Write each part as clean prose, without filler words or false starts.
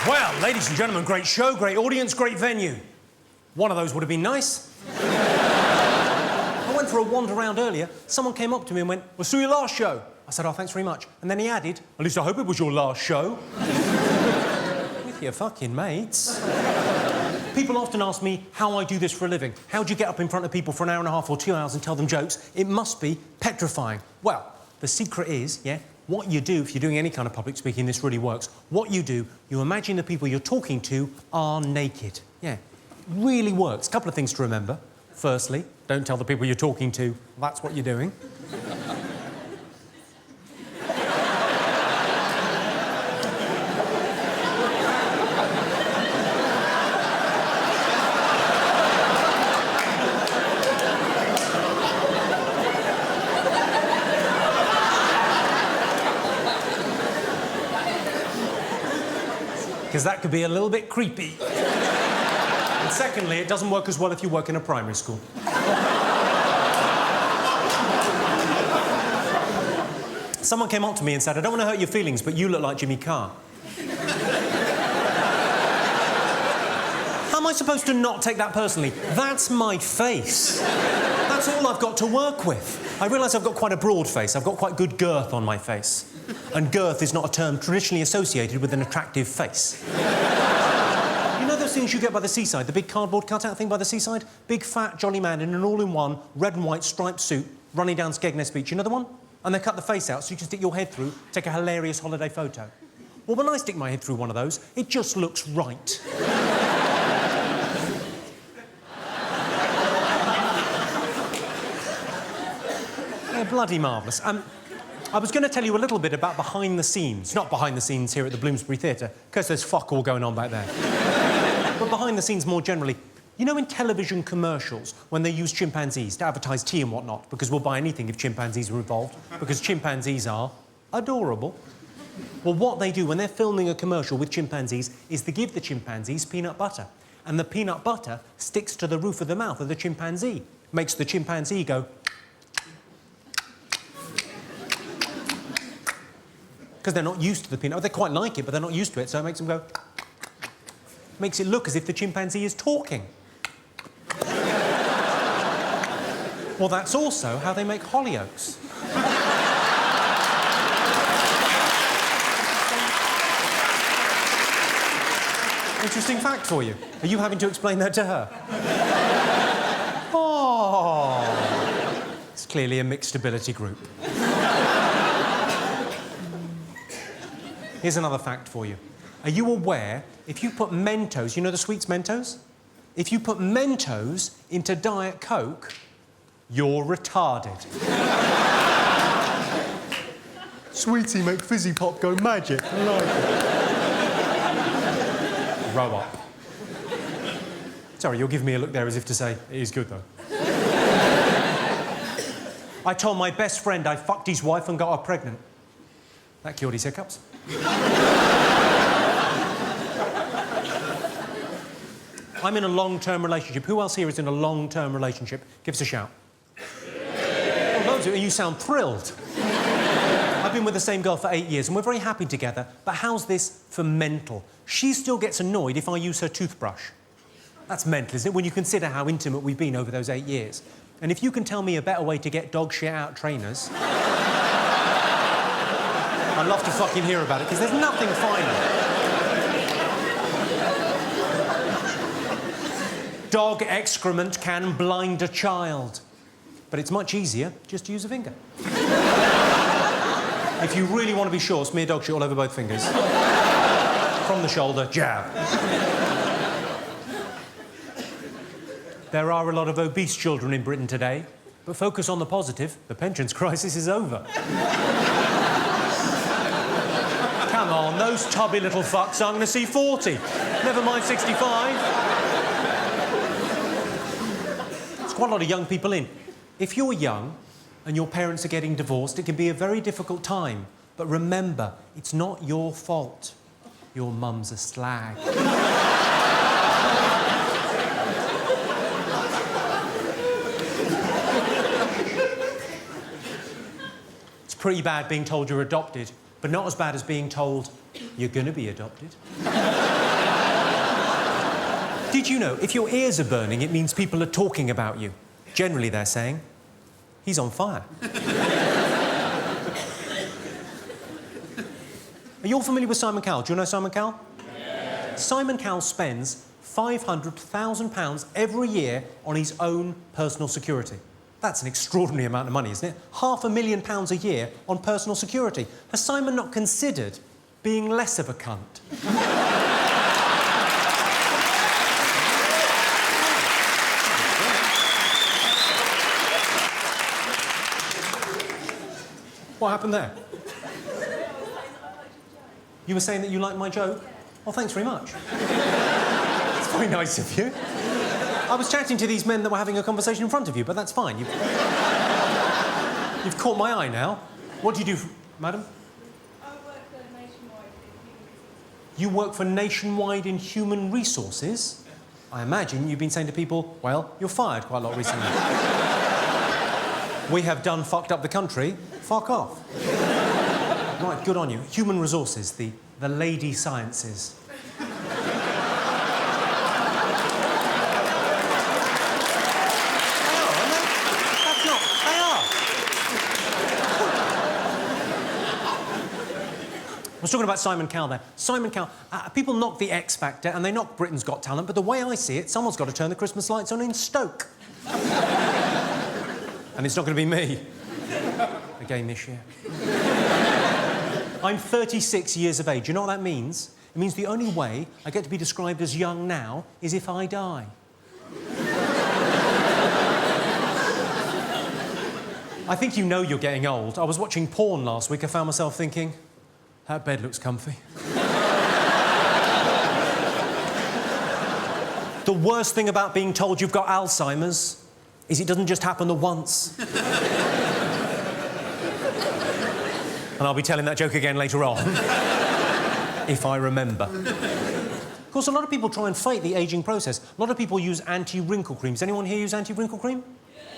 Well, ladies and gentlemen, great show, great audience, great venue. One of those would have been nice. I went for a wander around earlier. Someone came up to me and went, "Well, saw your last show." I said, "Oh, thanks very much." And then he added, "At least I hope it was your last show." With your fucking mates. People often ask me how I do this for a living. How do you get up in front of people for an hour and a half or 2 hours and tell them jokes? It must be petrifying. Well, the secret is, what you do if you're doing any kind of public speaking, this really works. What you do, you imagine the people you're talking to are naked. Really works. Couple of things to remember. Firstly, don't tell the people you're talking to that's what you're doing. Because that could be a little bit creepy. And secondly, it doesn't work as well if you work in a primary school. Someone came up to me and said, "I don't want to hurt your feelings, but you look like Jimmy Carr." How am I supposed to not take that personally? That's my face. That's all I've got to work with. I realise I've got quite a broad face. I've got quite good girth on my face. And girth is not a term traditionally associated with an attractive face. You know those things you get by the seaside, the big cardboard cutout thing by the seaside? Big, fat, jolly man in an all-in-one red and white striped suit running down Skegness Beach. You know the one? And they cut the face out so you can stick your head through, take a hilarious holiday photo. Well, when I stick my head through one of those, it just looks right. They're bloody marvellous. I was going to tell you a little bit about behind the scenes. Not behind the scenes here at the Bloomsbury Theatre, because there's fuck all going on back there. But behind the scenes more generally. You know in television commercials, when they use chimpanzees to advertise tea and whatnot, because we'll buy anything if chimpanzees are involved, because chimpanzees are adorable. Well, what they do when they're filming a commercial with chimpanzees is they give the chimpanzees peanut butter. And the peanut butter sticks to the roof of the mouth of the chimpanzee. Makes the chimpanzee go... Because they're not used to the peanut. They quite like it, but they're not used to it, so it makes them go... Makes it look as if the chimpanzee is talking. Well, that's also how they make Hollyoaks. Interesting fact for you. Are you having to explain that to her? Oh! It's clearly a mixed ability group. Here's another fact for you. Are you aware, if you put Mentos, you know the sweets Mentos? If you put Mentos into Diet Coke, you're retarded. Sweetie make fizzy pop go magic. I like it. Grow up. Sorry, you're giving me a look there as if to say, it is good, though. I told my best friend I fucked his wife and got her pregnant. That cured his hiccups. I'm in a long-term relationship. Who else here is in a long-term relationship? Give us a shout. Oh, loads of you. You sound thrilled. I've been with the same girl for 8 years and we're very happy together, but how's this for mental? She still gets annoyed if I use her toothbrush. That's mental, isn't it, when you consider how intimate we've been over those 8 years? And if you can tell me a better way to get dog shit out trainers... I'd love to fucking hear about it, because there's nothing finer. Dog excrement can blind a child. But it's much easier just to use a finger. If you really want to be sure, smear dog shit all over both fingers. From the shoulder, jab. There are a lot of obese children in Britain today, but focus on the positive. The pensions crisis is over. Come on, those tubby little fucks aren't going to see 40. Never mind 65. There's quite a lot of young people in. If you're young and your parents are getting divorced, it can be a very difficult time. But remember, it's not your fault. Your mum's a slag. It's pretty bad being told you're adopted, but not as bad as being told you're going to be adopted. Did you know, if your ears are burning, it means people are talking about you. Generally, they're saying, he's on fire. Are you all familiar with Simon Cowell? Do you know Simon Cowell? Yeah. Simon Cowell spends £500,000 every year on his own personal security. That's an extraordinary amount of money, isn't it? £500,000 a year on personal security. Has Simon not considered being less of a cunt? What happened there? You were saying that you liked my joke? Well, thanks very much. It's very nice of you. I was chatting to these men that were having a conversation in front of you, but that's fine. You've caught my eye now. What do you do, madam? I work for Nationwide in Human Resources. You work for Nationwide in Human Resources? I imagine you've been saying to people, well, you're fired quite a lot recently. We have done fucked up the country. Fuck off. Right, good on you. Human Resources, the lady sciences. I was talking about Simon Cowell there. Simon Cowell, people knock the X Factor and they knock Britain's Got Talent, but the way I see it, someone's got to turn the Christmas lights on in Stoke. And it's not going to be me. Again this year. I'm 36 years of age. You know what that means? It means the only way I get to be described as young now is if I die. I think you know you're getting old. I was watching porn last week. I found myself thinking, that bed looks comfy. The worst thing about being told you've got Alzheimer's is it doesn't just happen the once. And I'll be telling that joke again later on, if I remember. Of course, a lot of people try and fight the ageing process. A lot of people use anti-wrinkle cream. Does anyone here use anti-wrinkle cream?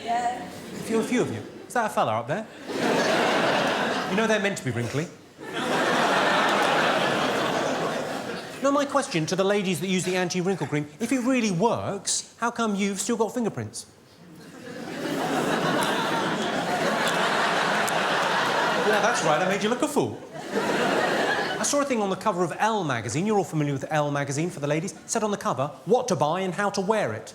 Yeah. A few of you. Is that a fella up there? You know they're meant to be wrinkly. No, my question to the ladies that use the anti-wrinkle cream, if it really works, how come you've still got fingerprints? Yeah, that's right, I made you look a fool. I saw a thing on the cover of Elle magazine. You're all familiar with Elle magazine for the ladies. It said on the cover, what to buy and how to wear it.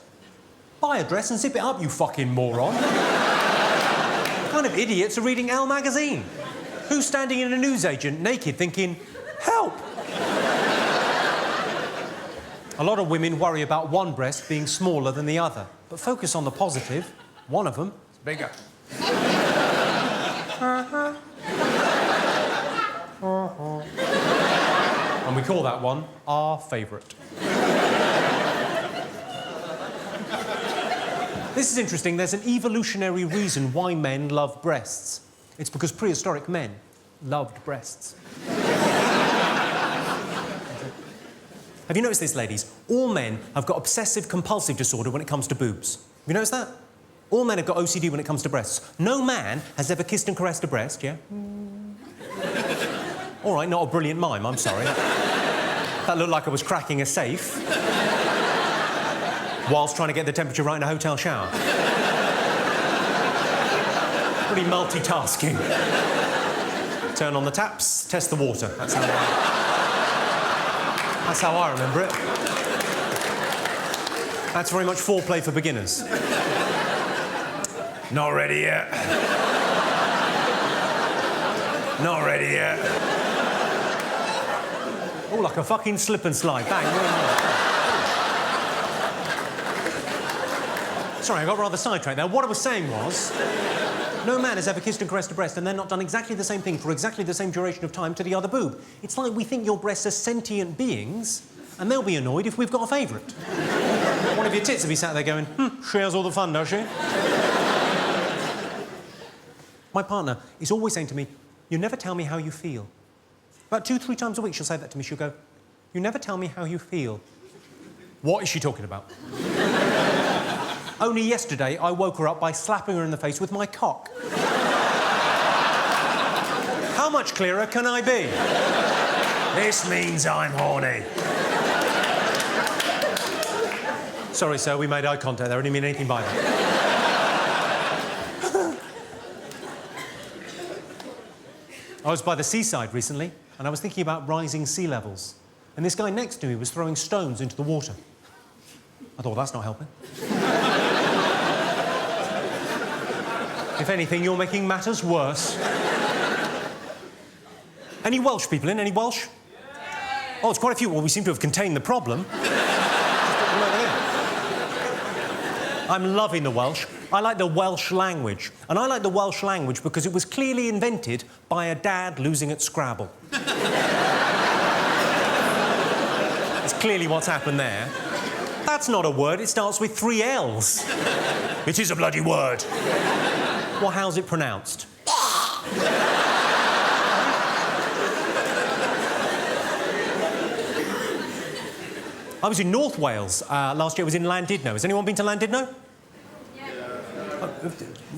Buy a dress and zip it up, you fucking moron. What kind of idiots are reading Elle magazine? Who's standing in a newsagent naked thinking, help? A lot of women worry about one breast being smaller than the other. But focus on the positive. One of them is bigger. And we call that one our favourite. This is interesting. There's an evolutionary reason why men love breasts. It's because prehistoric men loved breasts. Have you noticed this, ladies? All men have got obsessive-compulsive disorder when it comes to boobs. Have you noticed that? All men have got OCD when it comes to breasts. No man has ever kissed and caressed a breast, yeah? All right, not a brilliant mime, I'm sorry. That looked like I was cracking a safe whilst trying to get the temperature right in a hotel shower. Pretty multitasking. Turn on the taps, test the water. That's how I remember it. That's very much foreplay for beginners. Not ready yet. Not ready yet. Oh, like a fucking slip and slide. Bang. Sorry, I got rather sidetracked there. What I was saying was, no man has ever kissed and caressed a breast and then not done exactly the same thing for exactly the same duration of time to the other boob. It's like we think your breasts are sentient beings and they'll be annoyed if we've got a favourite. One of your tits will be sat there going, she has all the fun, does she? My partner is always saying to me, you never tell me how you feel. About 2-3 times a week she'll say that to me. She'll go, you never tell me how you feel. What is she talking about? Only yesterday I woke her up by slapping her in the face with my cock. How much clearer can I be? This means I'm horny. Sorry, sir, we made eye contact there. I didn't mean anything by that. I was by the seaside recently, and I was thinking about rising sea levels. And this guy next to me was throwing stones into the water. I thought, that's not helping. If anything, you're making matters worse. Any Welsh people in? Any Welsh? Oh, it's quite a few. Well, we seem to have contained the problem. I'm loving the Welsh. I like the Welsh language. And I like the Welsh language because it was clearly invented by a dad losing at Scrabble. It's clearly what's happened there. That's not a word. It starts with 3 L's. It is a bloody word. Well, how's it pronounced? I was in North Wales last year. I was in Llandudno. Has anyone been to Llandudno? Yeah.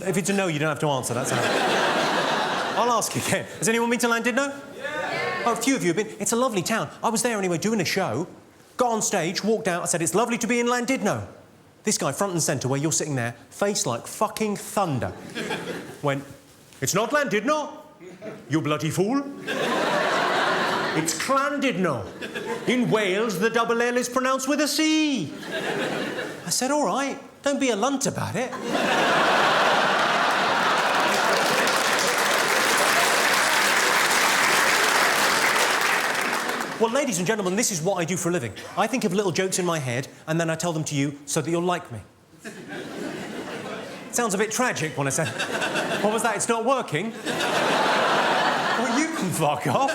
If it's a no, you don't have to answer. That's how. I'll ask again. Has anyone been to Llandudno? Yeah. Oh, a few of you have been. It's a lovely town. I was there anyway, doing a show. Got on stage, walked out. I said, "It's lovely to be in Llandudno." This guy, front and centre, where you're sitting there, face like fucking thunder, went, "It's not Llandudno, you bloody fool. It's Llandudno. In Wales, the double L is pronounced with a C." I said, "All right, don't be a lunt about it." Well, ladies and gentlemen, this is what I do for a living. I think of little jokes in my head, and then I tell them to you so that you'll like me. It sounds a bit tragic when I say, "What was that? It's not working?" Well, you can fuck off.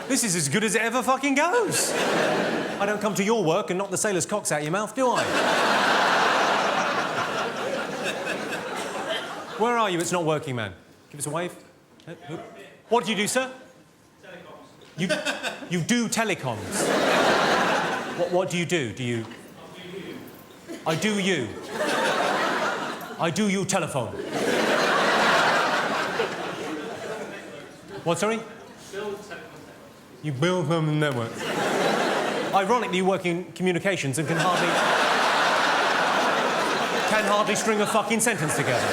This is as good as it ever fucking goes. I don't come to your work and knock the sailor's cocks out your mouth, do I? Where are you? It's not working, man. Give us a wave. What do you do, sir? You do telecoms. What do you do? Do you... I do you. I do you telephone. What, sorry? You build them networks. Ironically, you work in communications and can hardly string a fucking sentence together.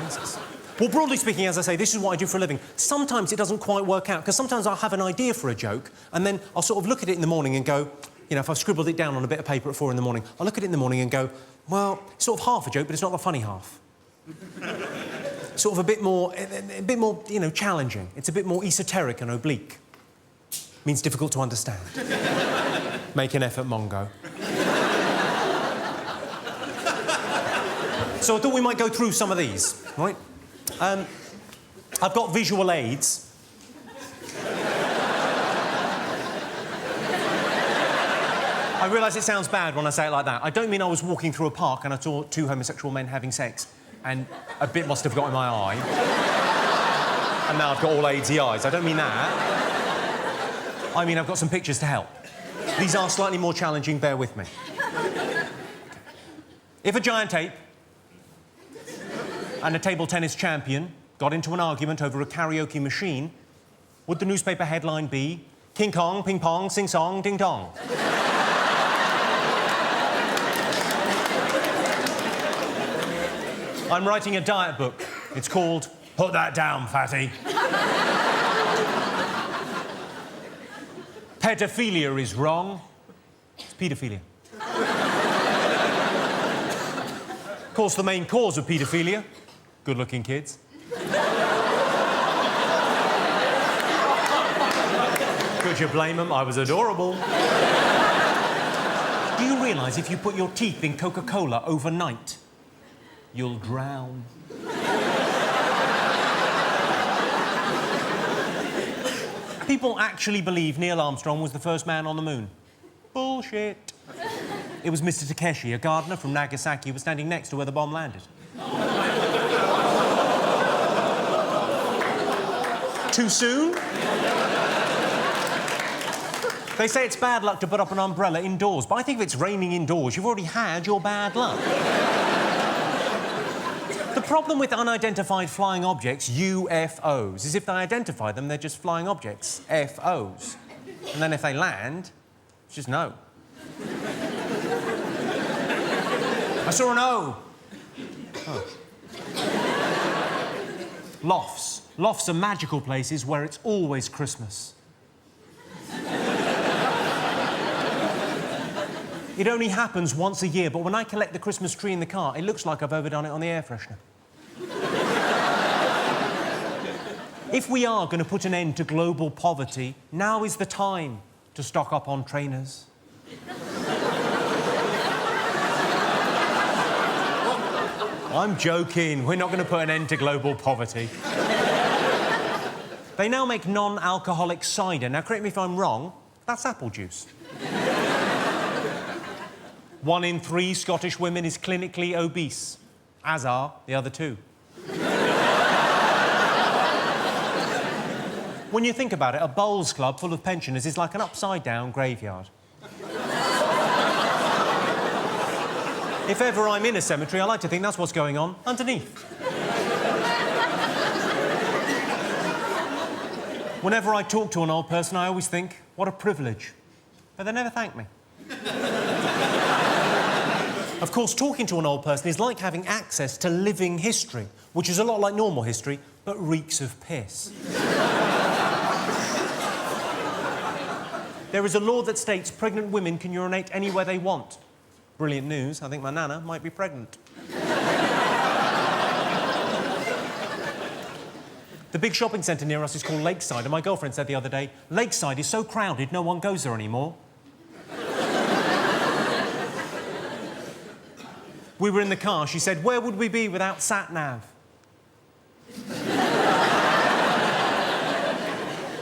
Jesus. Well, broadly speaking, as I say, this is what I do for a living. Sometimes it doesn't quite work out, because sometimes I'll have an idea for a joke, and then I'll sort of look at it in the morning and go, you know, if I've scribbled it down on a bit of paper at 4 in the morning, I'll look at it in the morning and go, well, it's sort of half a joke, but it's not the funny half. Sort of a bit more, you know, challenging. It's a bit more esoteric and oblique. Means difficult to understand. Make an effort, Mongo. So I thought we might go through some of these, right? I've got visual aids. I realise it sounds bad when I say it like that. I don't mean I was walking through a park and I saw 2 homosexual men having sex and a bit must have got in my eye. And now I've got all AIDSy eyes. I don't mean that. I mean I've got some pictures to help. These are slightly more challenging, bear with me. If a giant ape and a table tennis champion got into an argument over a karaoke machine, would the newspaper headline be, "King Kong, ping pong, sing song, ding dong"? I'm writing a diet book. It's called Put That Down, Fatty. Pedophilia is wrong. It's paedophilia. Of course, the main cause of paedophilia, good-looking kids. Could you blame them? I was adorable. Do you realise if you put your teeth in Coca-Cola overnight, you'll drown? People actually believe Neil Armstrong was the first man on the moon. Bullshit. It was Mr. Takeshi, a gardener from Nagasaki, who was standing next to where the bomb landed. Too soon? They say it's bad luck to put up an umbrella indoors, but I think if it's raining indoors, you've already had your bad luck. The problem with unidentified flying objects, UFOs, is if they identify them, they're just flying objects, FOs. And then if they land, It's just no. I saw an O. Oh. Lofts. Lofts are magical places where it's always Christmas. It only happens once a year, but when I collect the Christmas tree in the car, it looks like I've overdone it on the air freshener. If we are going to put an end to global poverty, now is the time to stock up on trainers. I'm joking. We're not going to put an end to global poverty. They now make non-alcoholic cider. Now, correct me if I'm wrong, that's apple juice. 1 in 3 Scottish women is clinically obese, as are the other 2. When you think about it, a bowls club full of pensioners is like an upside-down graveyard. If ever I'm in a cemetery, I like to think that's what's going on underneath. Whenever I talk to an old person, I always think, what a privilege. But they never thank me. Of course, talking to an old person is like having access to living history, which is a lot like normal history, but reeks of piss. There is a law that states pregnant women can urinate anywhere they want. Brilliant news. I think my nana might be pregnant. The big shopping centre near us is called Lakeside, and my girlfriend said the other day, Lakeside is so crowded, no one goes there anymore. We were in the car. She said, where would we be without sat-nav?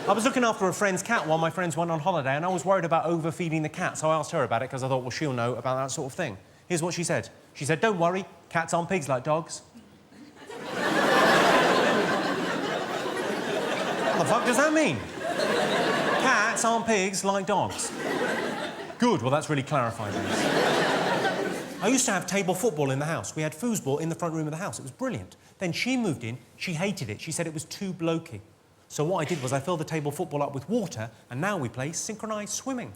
I was looking after a friend's cat while my friends went on holiday, and I was worried about overfeeding the cat, so I asked her about it because I thought, well, she'll know about that sort of thing. Here's what she said. She said, don't worry, cats aren't pigs like dogs. What the fuck does that mean? Cats aren't pigs like dogs. Good, well, that's really clarifying things. I used to have table football in the house. We had foosball in the front room of the house. It was brilliant. Then she moved in. She hated it. She said it was too blokey. So what I did was I filled the table football up with water, and now we play synchronised swimming.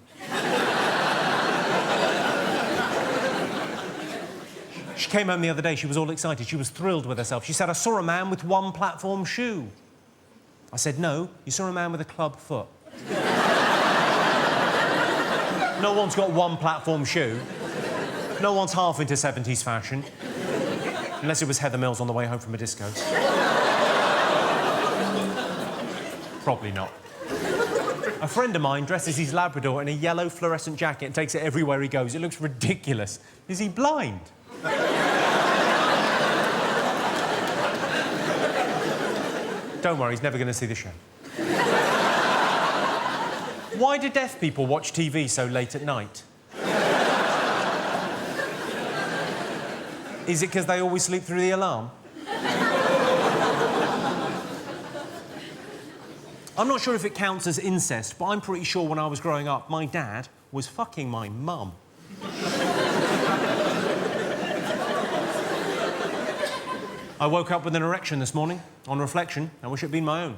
She came home the other day. She was all excited. She was thrilled with herself. She said, I saw a man with 1 platform shoe. I said, no, you saw a man with a club foot. No one's got 1 platform shoe. No one's half into 70s fashion. Unless it was Heather Mills on the way home from a disco. Probably not. A friend of mine dresses his Labrador in a yellow fluorescent jacket and takes it everywhere he goes. It looks ridiculous. Is he blind? Don't worry, he's never going to see the show. Why do deaf people watch TV so late at night? Is it because they always sleep through the alarm? I'm not sure if it counts as incest, but I'm pretty sure when I was growing up, my dad was fucking my mum. I woke up with an erection this morning. On reflection, I wish it had been my own.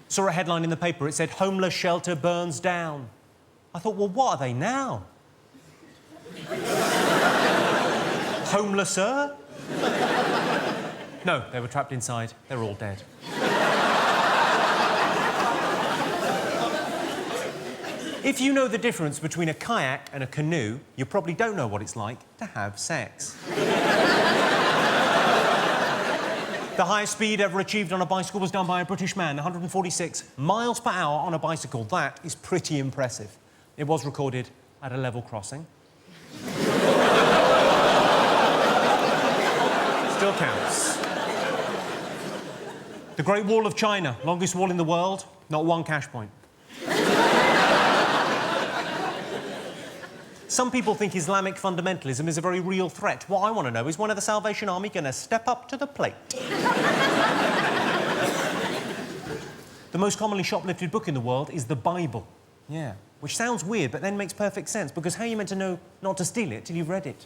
Saw a headline in the paper. It said, homeless shelter burns down. I thought, well, what are they now? Homelesser? No, they were trapped inside. They're all dead. If you know the difference between a kayak and a canoe, you probably don't know what it's like to have sex. The highest speed ever achieved on a bicycle was done by a British man, 146 miles per hour on a bicycle. That is pretty impressive. It was recorded at a level crossing. Still counts. The Great Wall of China, longest wall in the world, not 1 cash point. Some people think Islamic fundamentalism is a very real threat. What I want to know is, when are the Salvation Army going to step up to the plate? The most commonly shoplifted book in the world is the Bible. Yeah. Which sounds weird, but then makes perfect sense, because how are you meant to know not to steal it till you've read it?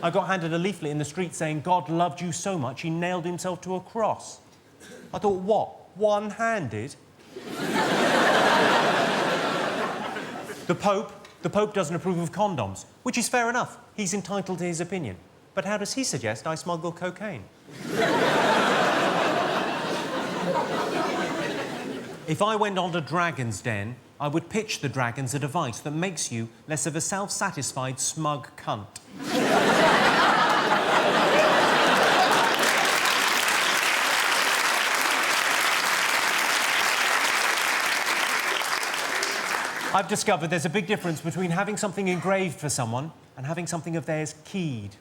I got handed a leaflet in the street saying God loved you so much he nailed himself to a cross. I thought, what? One-handed? The Pope doesn't approve of condoms, which is fair enough. He's entitled to his opinion. But how does he suggest I smuggle cocaine? If I went on to Dragon's Den, I would pitch the dragons a device that makes you less of a self-satisfied, smug cunt. I've discovered there's a big difference between having something engraved for someone and having something of theirs keyed.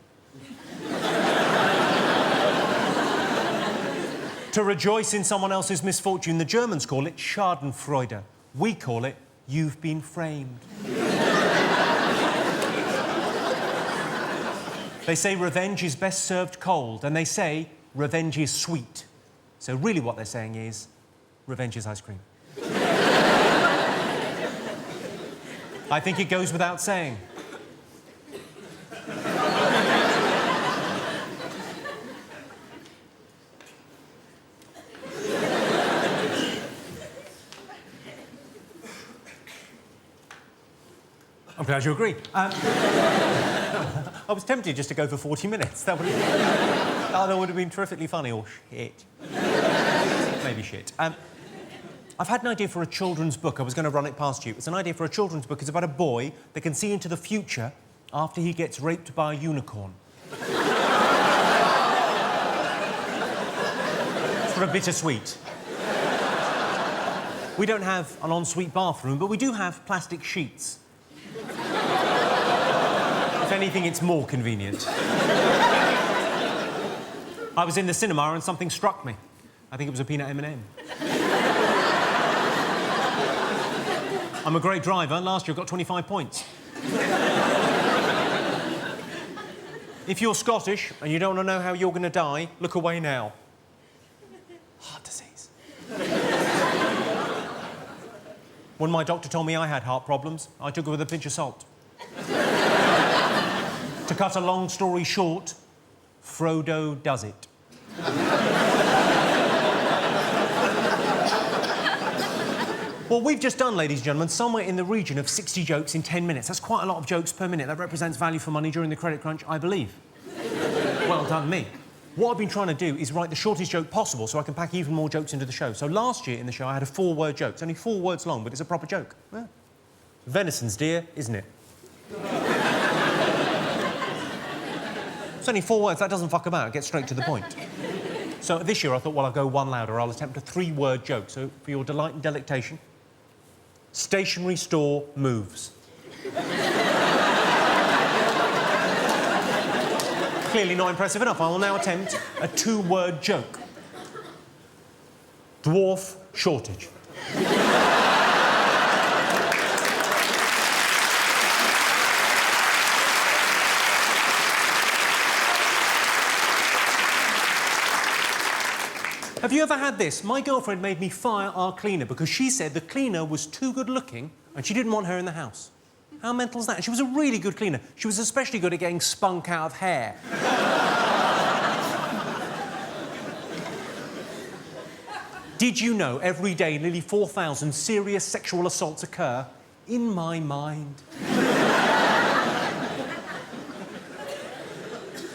To rejoice in someone else's misfortune, the Germans call it Schadenfreude. We call it you've been framed. They say revenge is best served cold, and they say revenge is sweet. So really what they're saying is revenge is ice cream. I think it goes without saying. I'm glad you agree. I was tempted just to go for 40 minutes. That would have been terrifically funny, or shit. Maybe shit. I've had an idea for a children's book. I was going to run it past you. It's an idea for a children's book. It's about a boy that can see into the future after he gets raped by a unicorn. It's for a bittersweet. We don't have an ensuite bathroom, but we do have plastic sheets. If anything, it's more convenient. I was in the cinema and something struck me. I think it was a peanut M&M. I'm a great driver. Last year I got 25 points. If you're Scottish and you don't want to know how you're going to die, look away now. Heart disease. When my doctor told me I had heart problems, I took it with a pinch of salt. To cut a long story short, Frodo does it. What we've just done, ladies and gentlemen, somewhere in the region of 60 jokes in 10 minutes. That's quite a lot of jokes per minute. That represents value for money during the credit crunch, I believe. Well done, me. What I've been trying to do is write the shortest joke possible so I can pack even more jokes into the show. So last year in the show, I had a 4-word joke. It's only 4 words long, but it's a proper joke. Yeah. Venison's dear, isn't it? It's only 4 words. That doesn't fuck about. It gets straight to the point. So this year, I thought, well, I'll go one louder. I'll attempt a 3-word joke. So for your delight and delectation, stationery store moves. Clearly not impressive enough. I will now attempt a 2-word joke. Dwarf shortage. Have you ever had this? My girlfriend made me fire our cleaner because she said the cleaner was too good looking and she didn't want her in the house. How mental is that? And she was a really good cleaner. She was especially good at getting spunk out of hair. Did you know every day nearly 4,000 serious sexual assaults occur? In my mind.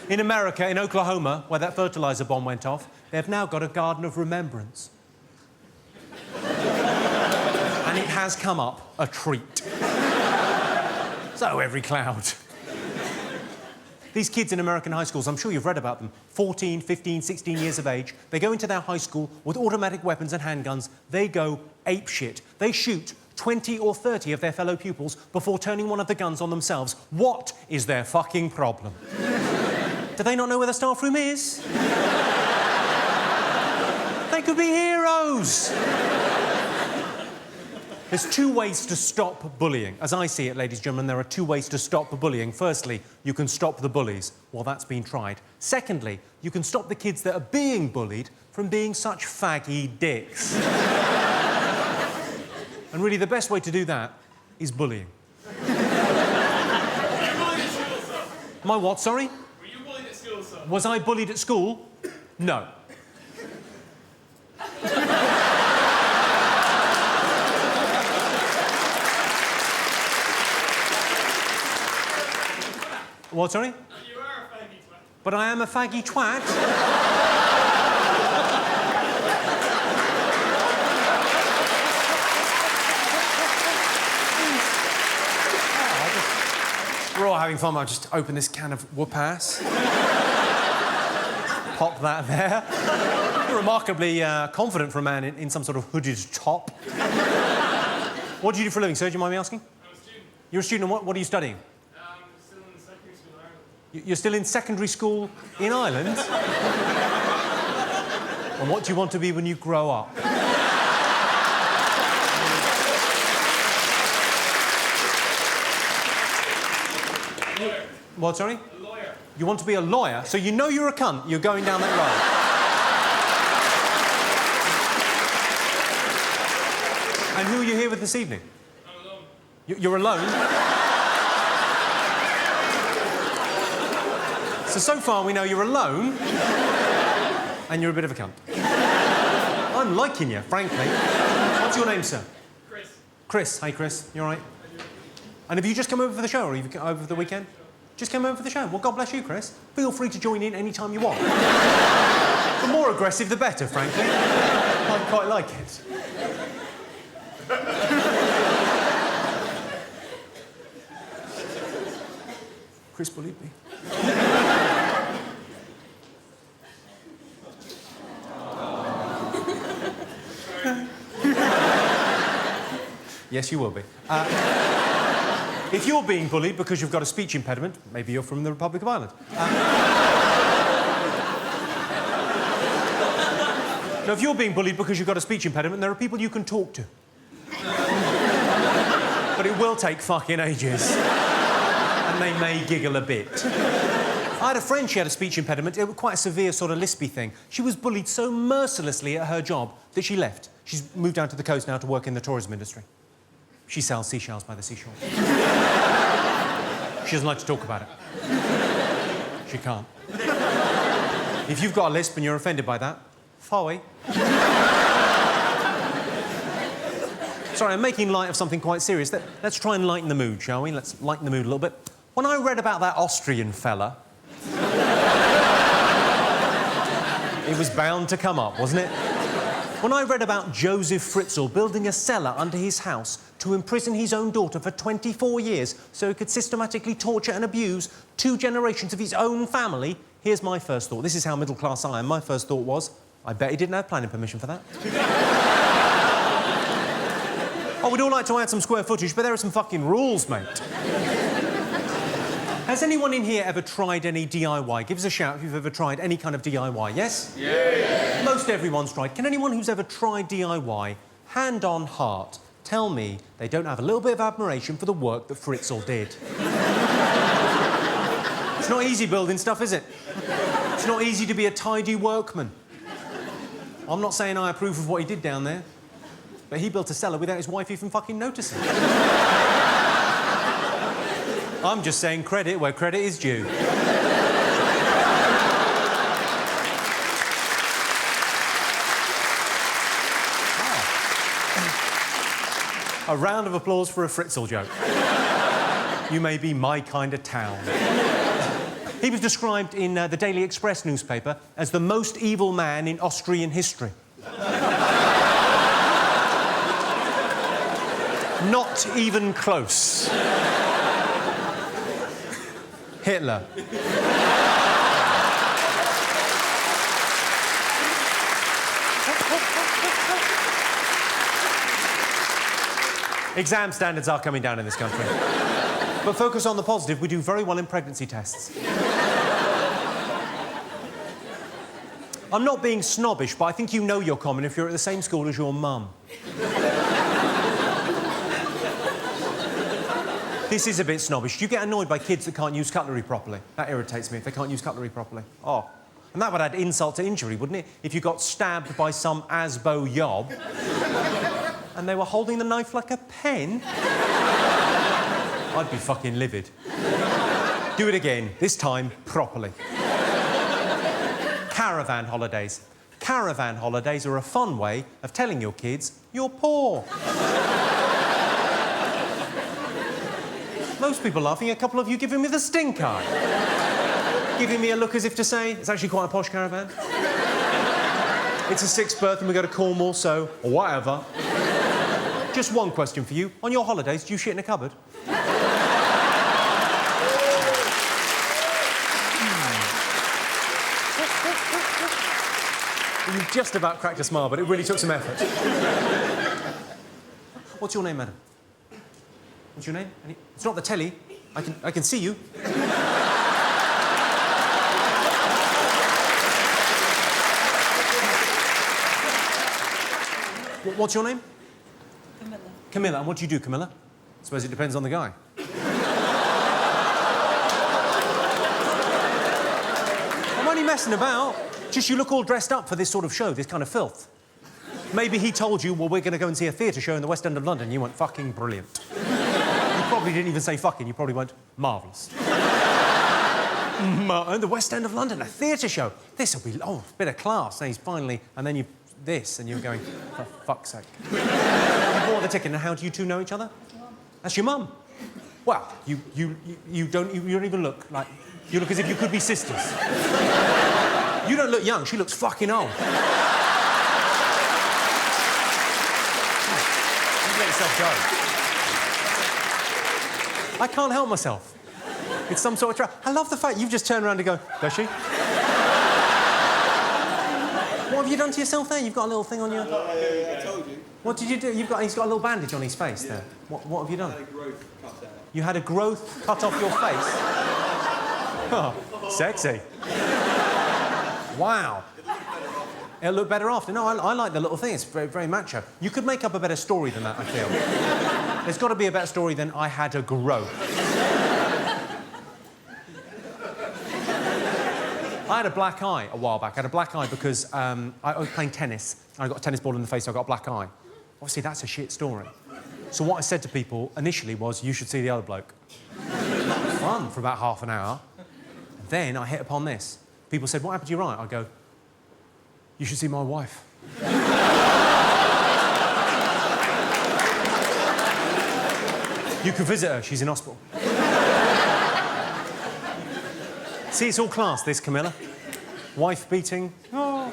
In America, in Oklahoma, where that fertilizer bomb went off, they've now got a garden of remembrance. And it has come up a treat. So every cloud. These kids in American high schools, I'm sure you've read about them, 14, 15, 16 years of age, they go into their high school with automatic weapons and handguns. They go apeshit. They shoot 20 or 30 of their fellow pupils before turning one of the guns on themselves. What is their fucking problem? Do they not know where the staff room is? They could be heroes. There's 2 ways to stop bullying. As I see it, ladies and gentlemen, there are 2 ways to stop bullying. Firstly, you can stop the bullies. Well, that's been tried. Secondly, you can stop the kids that are being bullied from being such faggy dicks. And really, the best way to do that is bullying. My what, sorry? Was I bullied at school? No. What, sorry? You are a faggy twat. But I am a faggy twat? We're all having fun. I'll just open this can of whoop-ass. Pop that there. You're remarkably confident for a man in some sort of hooded top. What do you do for a living, sir? Do you mind me asking? I'm a student. You're a student. What are you studying? I'm still in secondary school in Ireland. You're still in secondary school in Ireland? And what do you want to be when you grow up? Lawyer. What, sorry? A lawyer. You want to be a lawyer? So you know you're a cunt. You're going down that road. And who are you here with this evening? I'm alone. You're alone? So far we know you're alone and you're a bit of a cunt. I'm liking you, frankly. What's your name, sir? Chris. Chris. Hey, Chris. You all right? And have you just come over for the show or have you come over for the weekend? Just came over for the show. Well, God bless you, Chris. Feel free to join in any time you want. The more aggressive, the better, frankly. I quite like it. Chris bullied me. Yes, you will be. If you're being bullied because you've got a speech impediment, maybe you're from the Republic of Ireland. Now, if you're being bullied because you've got a speech impediment, there are people you can talk to. But it will take fucking ages. And they may giggle a bit. I had a friend, she had a speech impediment. It was quite a severe sort of lispy thing. She was bullied so mercilessly at her job that she left. She's moved down to the coast now to work in the tourism industry. She sells seashells by the seashore. She doesn't like to talk about it. She can't. If you've got a lisp and you're offended by that, sorry. Sorry, I'm making light of something quite serious. Let's try and lighten the mood, shall we? Let's lighten the mood a little bit. When I read about that Austrian fella, it was bound to come up, wasn't it? When I read about Joseph Fritzl building a cellar under his house to imprison his own daughter for 24 years so he could systematically torture and abuse 2 generations of his own family, here's my first thought. This is how middle-class I am. My first thought was, I bet he didn't have planning permission for that. Oh, we'd all like to add some square footage, but there are some fucking rules, mate. Has anyone in here ever tried any DIY? Give us a shout if you've ever tried any kind of DIY, yes? Yeah. Most everyone's tried. Can anyone who's ever tried DIY, hand on heart, tell me they don't have a little bit of admiration for the work that Fritzl did? It's not easy building stuff, is it? It's not easy to be a tidy workman. I'm not saying I approve of what he did down there, but he built a cellar without his wife even fucking noticing. I'm just saying credit where credit is due. A round of applause for a Fritzl joke. You may be my kind of town. He was described in the Daily Express newspaper as the most evil man in Austrian history. Not even close. Hitler. Exam standards are coming down in this country. But focus on the positive. We do very well in pregnancy tests. I'm not being snobbish, but I think you know you're common if you're at the same school as your mum. This is a bit snobbish. Do you get annoyed by kids that can't use cutlery properly? That irritates me if they can't use cutlery properly. Oh. And that would add insult to injury, wouldn't it? If you got stabbed by some Asbo yob and they were holding the knife like a pen, I'd be fucking livid. Do it again, this time properly. Caravan holidays. Caravan holidays are a fun way of telling your kids you're poor. Most people laughing, a couple of you giving me the stink eye. Giving me a look as if to say, it's actually quite a posh caravan. It's a 6th berth and we go to Cornwall, so whatever. Just one question for you. On your holidays, do you shit in a cupboard? You just about cracked a smile, but it really took some effort. What's your name, madam? What's your name? It's not the telly. I can see you. What's your name? Camilla. Camilla. And what do you do, Camilla? I suppose it depends on the guy. I'm only messing about. Just you look all dressed up for this sort of show, this kind of filth. Maybe he told you, well, we're going to go and see a theatre show in the West End of London. You went, fucking brilliant. You probably didn't even say fucking. You probably went, marvellous. The West End of London, a theatre show. This'll be, oh, a bit of class. And he's finally, and then you, this, and you're going, for fuck's sake. You bought the ticket, and how do you two know each other? That's your mum. Well, you don't even look like, you look as if you could be sisters. You don't look young, she looks fucking old. You let yourself go. I can't help myself. It's some sort of trap. I love the fact you've just turned around to go, does she? What have you done to yourself there? You've got a little thing on your... I told you. What did you do? He's got a little bandage on his face there. What have you done? I had a growth cut out. You had a growth cut off your face? Oh, sexy. Wow. It'll look better after. No, I like the little thing. It's very, very macho. You could make up a better story than that, I feel. There's got to be a better story than I had a growth. I had a black eye a while back. I had a black eye because I was playing tennis. I got a tennis ball in the face, so I got a black eye. Obviously, that's a shit story. So what I said to people initially was, you should see the other bloke. Fun for about half an hour. Then I hit upon this. People said, what happened to your eye? I go, you should see my wife. You can visit her, she's in hospital. See, it's all class, this, Camilla. Wife beating. Oh.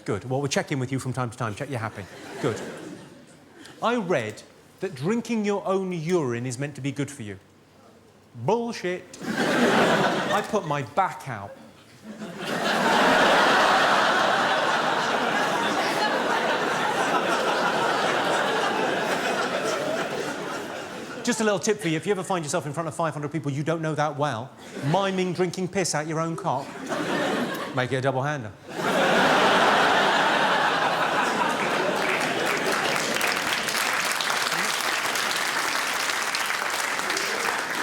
Good. Well, we'll check in with you from time to time, check you're happy. Good. I read that drinking your own urine is meant to be good for you. Bullshit. I put my back out. Just a little tip for you, if you ever find yourself in front of 500 people you don't know that well, miming drinking piss out your own cock, make it a double-hander.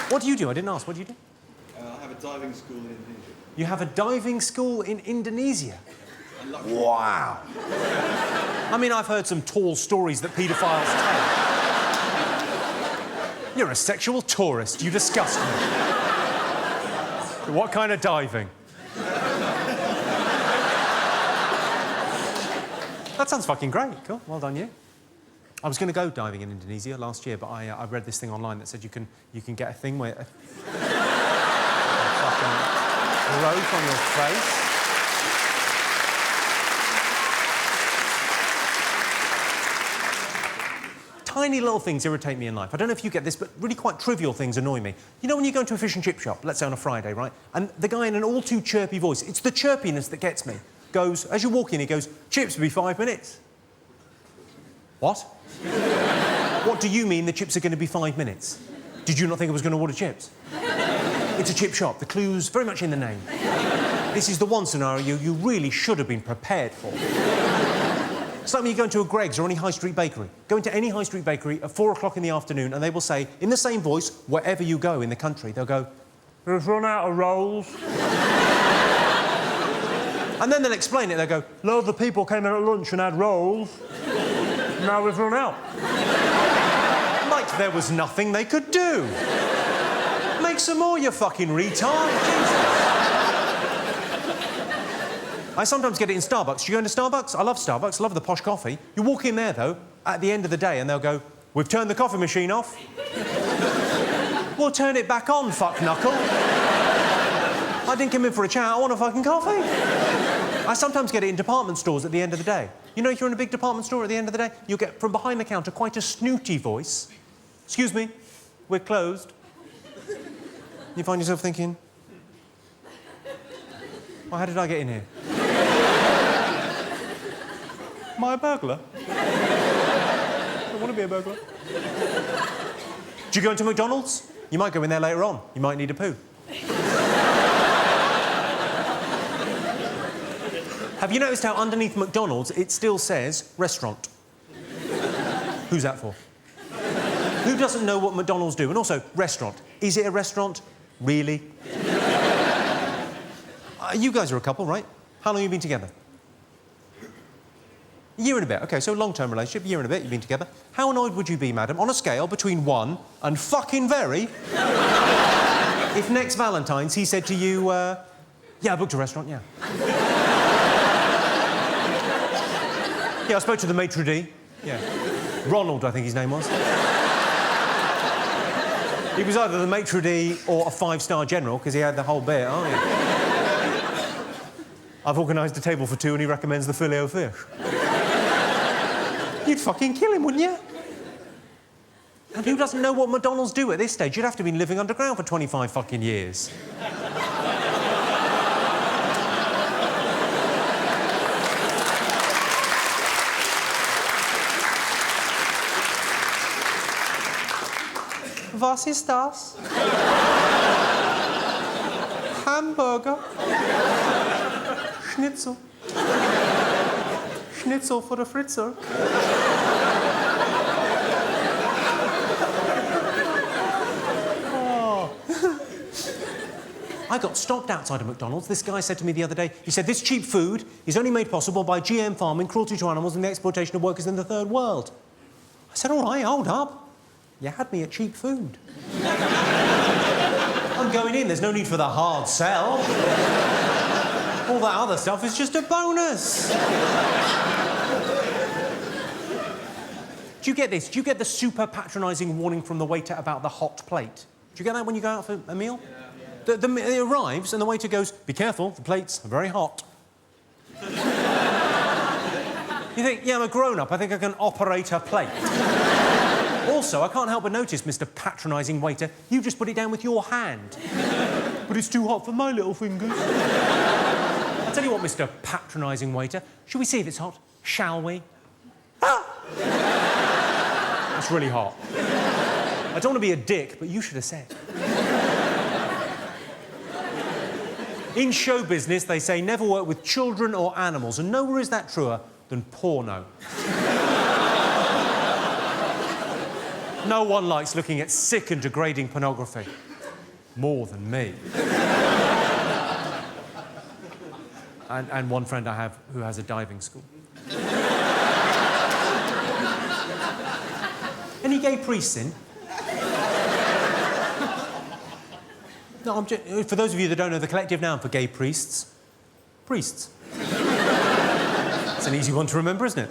What do you do? I didn't ask. What do you do? I have a diving school in Indonesia. You have a diving school in Indonesia? Wow. I mean, I've heard some tall stories that paedophiles tell. You're a sexual tourist. You disgust me. What kind of diving? That sounds fucking great. Cool. Well done, you. I was going to go diving in Indonesia last year, but I read this thing online that said you can get a thing where... fucking growth on your face. Tiny little things irritate me in life. I don't know if you get this, but really quite trivial things annoy me. You know when you go into a fish and chip shop, let's say on a Friday, right? And the guy in an all too chirpy voice, it's the chirpiness that gets me, goes, as you walk in, he goes, chips will be 5 minutes. What? What do you mean the chips are going to be 5 minutes? Did you not think I was going to order chips? It's a chip shop. The clue's very much in the name. This is the one scenario you really should have been prepared for. It's like when you go into a Greggs or any high street bakery. Go into any high street bakery at 4 o'clock in the afternoon and they will say, in the same voice, wherever you go in the country, they'll go, we've run out of rolls. And then they'll explain it. They'll go, loads of people came in at lunch and had rolls. Now we've run out. Like there was nothing they could do. Make some more, you fucking retard. Jesus. I sometimes get it in Starbucks. Do you go into Starbucks? I love Starbucks. I love the posh coffee. You walk in there, though, at the end of the day, and they'll go, "We've turned the coffee machine off." Well, turn it back on, fuck knuckle. I didn't come in for a chat. I want a fucking coffee. I sometimes get it in department stores at the end of the day. You know, if you're in a big department store at the end of the day, you'll get from behind the counter quite a snooty voice. "Excuse me, we're closed." You find yourself thinking, well, how did I get in here? Am I a burglar? I don't want to be a burglar. Do you go into McDonald's? You might go in there later on. You might need a poo. Have you noticed how underneath McDonald's it still says restaurant? Who's that for? Who doesn't know what McDonald's do? And also, restaurant. Is it a restaurant? Really? You guys are a couple, right? How long have you been together? A year and a bit. OK, so long-term relationship, a year and a bit, you've been together. How annoyed would you be, madam, on a scale between 1 and fucking very, if next Valentine's he said to you, yeah, I booked a restaurant, yeah. Yeah, I spoke to the maitre d'. Yeah. Ronald, I think his name was. He was either the maitre d' or a 5-star general, because he had the whole bit, oh, yeah. I've organised a table for 2 and he recommends the filet-o-fish. You'd fucking kill him, wouldn't you? And who doesn't know what McDonald's do at this stage? You'd have to have been living underground for 25 fucking years. Was ist das? Hamburger. Schnitzel. Schnitzel for the Fritzer. Oh. I got stopped outside of McDonald's. This guy said to me the other day, he said, "This cheap food is only made possible by GM farming, cruelty to animals and the exploitation of workers in the third world." I said, "All right, hold up. You had me at cheap food." I'm going in, there's no need for the hard sell. All that other stuff is just a bonus. Do you get this? Do you get the super patronising warning from the waiter about the hot plate? Do you get that when you go out for a meal? Yeah. It arrives and the waiter goes, "Be careful, the plates are very hot." You think, yeah, I'm a grown-up, I think I can operate a plate. Also, I can't help but notice, Mr. patronising waiter, you just put it down with your hand. But it's too hot for my little fingers. I'll tell you what, Mr. patronising waiter, shall we see if it's hot? Shall we? Ah! It's really hot. I don't want to be a dick, but you should have said. In show business, they say never work with children or animals, and nowhere is that truer than porno. No one likes looking at sick and degrading pornography. More than me. And one friend I have who has a diving school. Any gay priests in? No, for those of you that don't know, the collective noun for gay priests, priests. It's an easy one to remember, isn't it?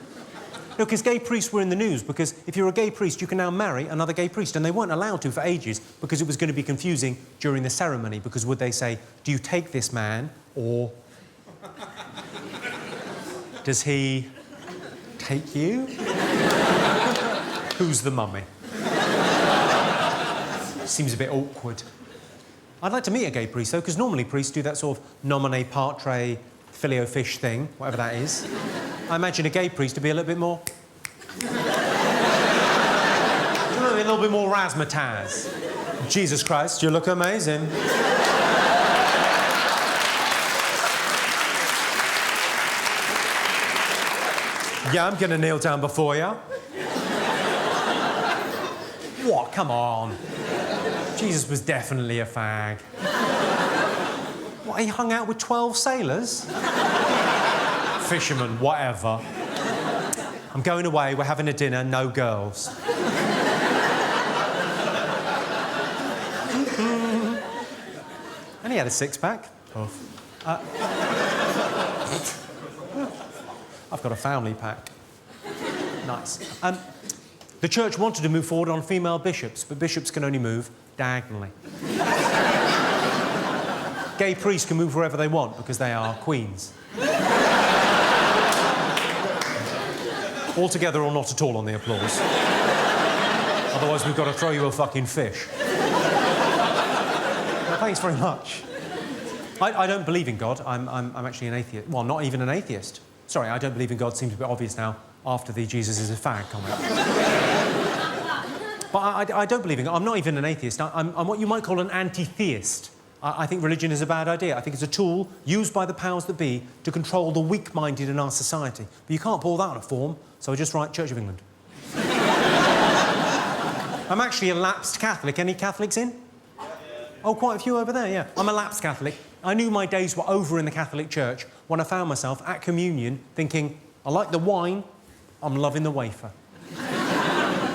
No, because gay priests were in the news, because if you're a gay priest, you can now marry another gay priest, and they weren't allowed to for ages because it was going to be confusing during the ceremony, because would they say, "Do you take this man," or "Does he take you?" Who's the mummy? Seems a bit awkward. I'd like to meet a gay priest, though, because normally priests do that sort of nomine patre, filet-o-fish thing, whatever that is. I imagine a gay priest to be a little bit more... a little bit more razzmatazz. Jesus Christ, you look amazing. Yeah, I'm gonna kneel down before you. What? Come on. Jesus was definitely a fag. What, he hung out with 12 sailors? Fishermen, whatever. I'm going away, we're having a dinner, no girls. And he had a six-pack. I've got a family pack. Nice. The church wanted to move forward on female bishops, but bishops can only move diagonally. Gay priests can move wherever they want because they are queens. All together or not at all on the applause. Otherwise, we've got to throw you a fucking fish. Well, thanks very much. I don't believe in God. I'm actually an atheist. Well, not even an atheist. Sorry, I don't believe in God. Seems a bit obvious now after the Jesus is a fag comment. But I don't believe in God. I'm not even an atheist. I'm what you might call an anti-theist. I think religion is a bad idea. I think it's a tool used by the powers that be to control the weak-minded in our society. But you can't pour that on a form, so I just write Church of England. I'm actually a lapsed Catholic. Any Catholics in? Oh, quite a few over there, yeah. I'm a lapsed Catholic. I knew my days were over in the Catholic Church when I found myself at communion thinking, I like the wine, I'm loving the wafer.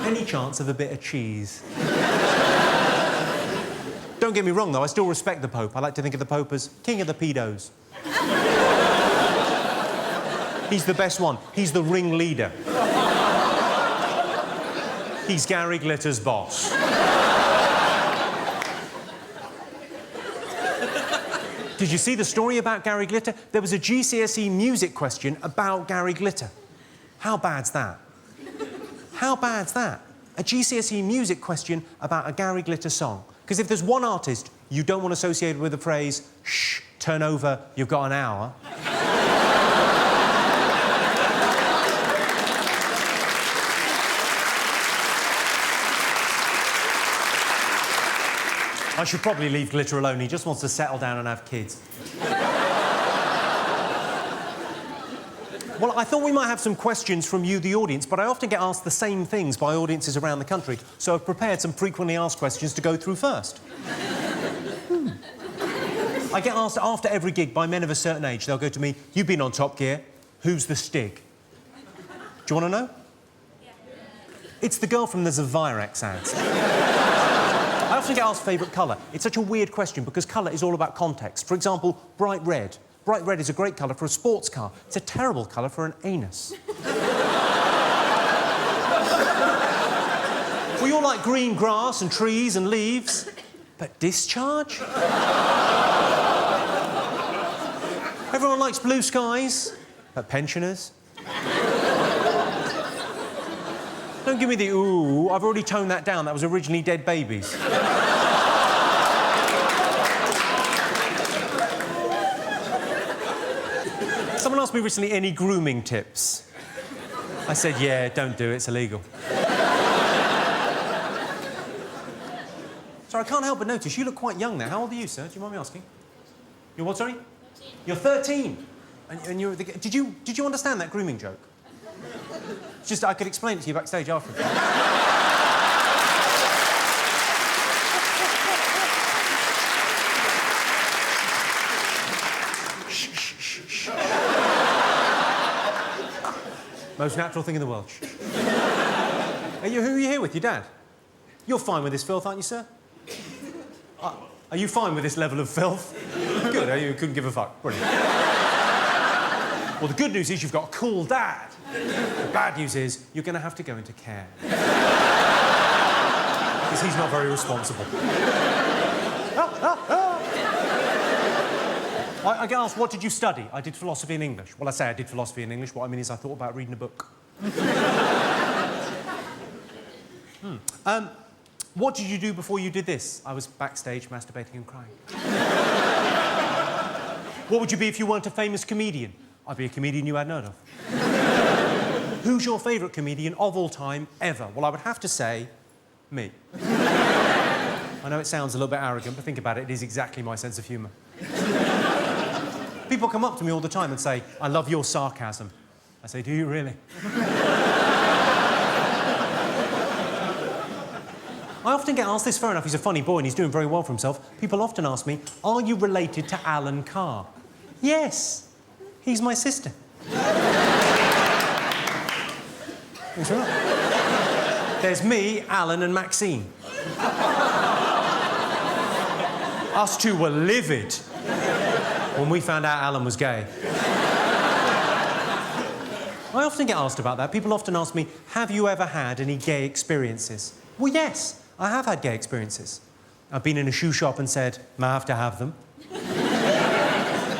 Any chance of a bit of cheese? Don't get me wrong, though, I still respect the Pope. I like to think of the Pope as king of the pedos. He's the best one. He's the ringleader. He's Gary Glitter's boss. Did you see the story about Gary Glitter? There was a GCSE music question about Gary Glitter. How bad's that? How bad's that? A GCSE music question about a Gary Glitter song. Because if there's one artist you don't want associated with the phrase, shh, turn over, you've got an hour. I should probably leave Glitter alone. He just wants to settle down and have kids. Well, I thought we might have some questions from you, the audience, but I often get asked the same things by audiences around the country, so I've prepared some frequently asked questions to go through first. I get asked after every gig by men of a certain age. They'll go to me, you've been on Top Gear, who's the Stig? Do you want to know? Yeah. It's the girl from the Zvirex ads. I often get asked favourite colour. It's such a weird question because colour is all about context. For example, bright red. Bright red is a great colour for a sports car. It's a terrible colour for an anus. We all like green grass and trees and leaves, but discharge? Everyone likes blue skies, but pensioners? Don't give me the ooh, I've already toned that down. That was originally dead babies. Someone asked me recently, any grooming tips? I said, yeah, don't do it, it's illegal. Sorry, I can't help but notice, you look quite young there. How old are you, sir? Do you mind me asking? You're what, sorry? 13. You're 13? And you're did you understand that grooming joke? It's just, I could explain it to you backstage afterwards. Most natural thing in the world. Who are you here with? Your dad? You're fine with this filth, aren't you, sir? Are you fine with this level of filth? Good, you couldn't give a fuck. Brilliant. Well, the good news is you've got a cool dad. The bad news is you're going to have to go into care. Because he's not very responsible. I get asked, what did you study? I did philosophy and English. Well, I say I did philosophy and English. What I mean is I thought about reading a book. What did you do before you did this? I was backstage masturbating and crying. What would you be if you weren't a famous comedian? I'd be a comedian you hadn't heard of. Who's your favourite comedian of all time, ever? Well, I would have to say, me. I know it sounds a little bit arrogant, but think about it, it is exactly my sense of humour. People come up to me all the time and say, I love your sarcasm. I say, do you really? I often get asked this, fair enough, he's a funny boy and he's doing very well for himself. People often ask me, are you related to Alan Carr? Yes, he's my sister. Thanks very much. There's me, Alan and Maxine. Us two were livid when we found out Alan was gay. I often get asked about that. People often ask me, have you ever had any gay experiences? Well, yes, I have had gay experiences. I've been in a shoe shop and said, may I have to have them?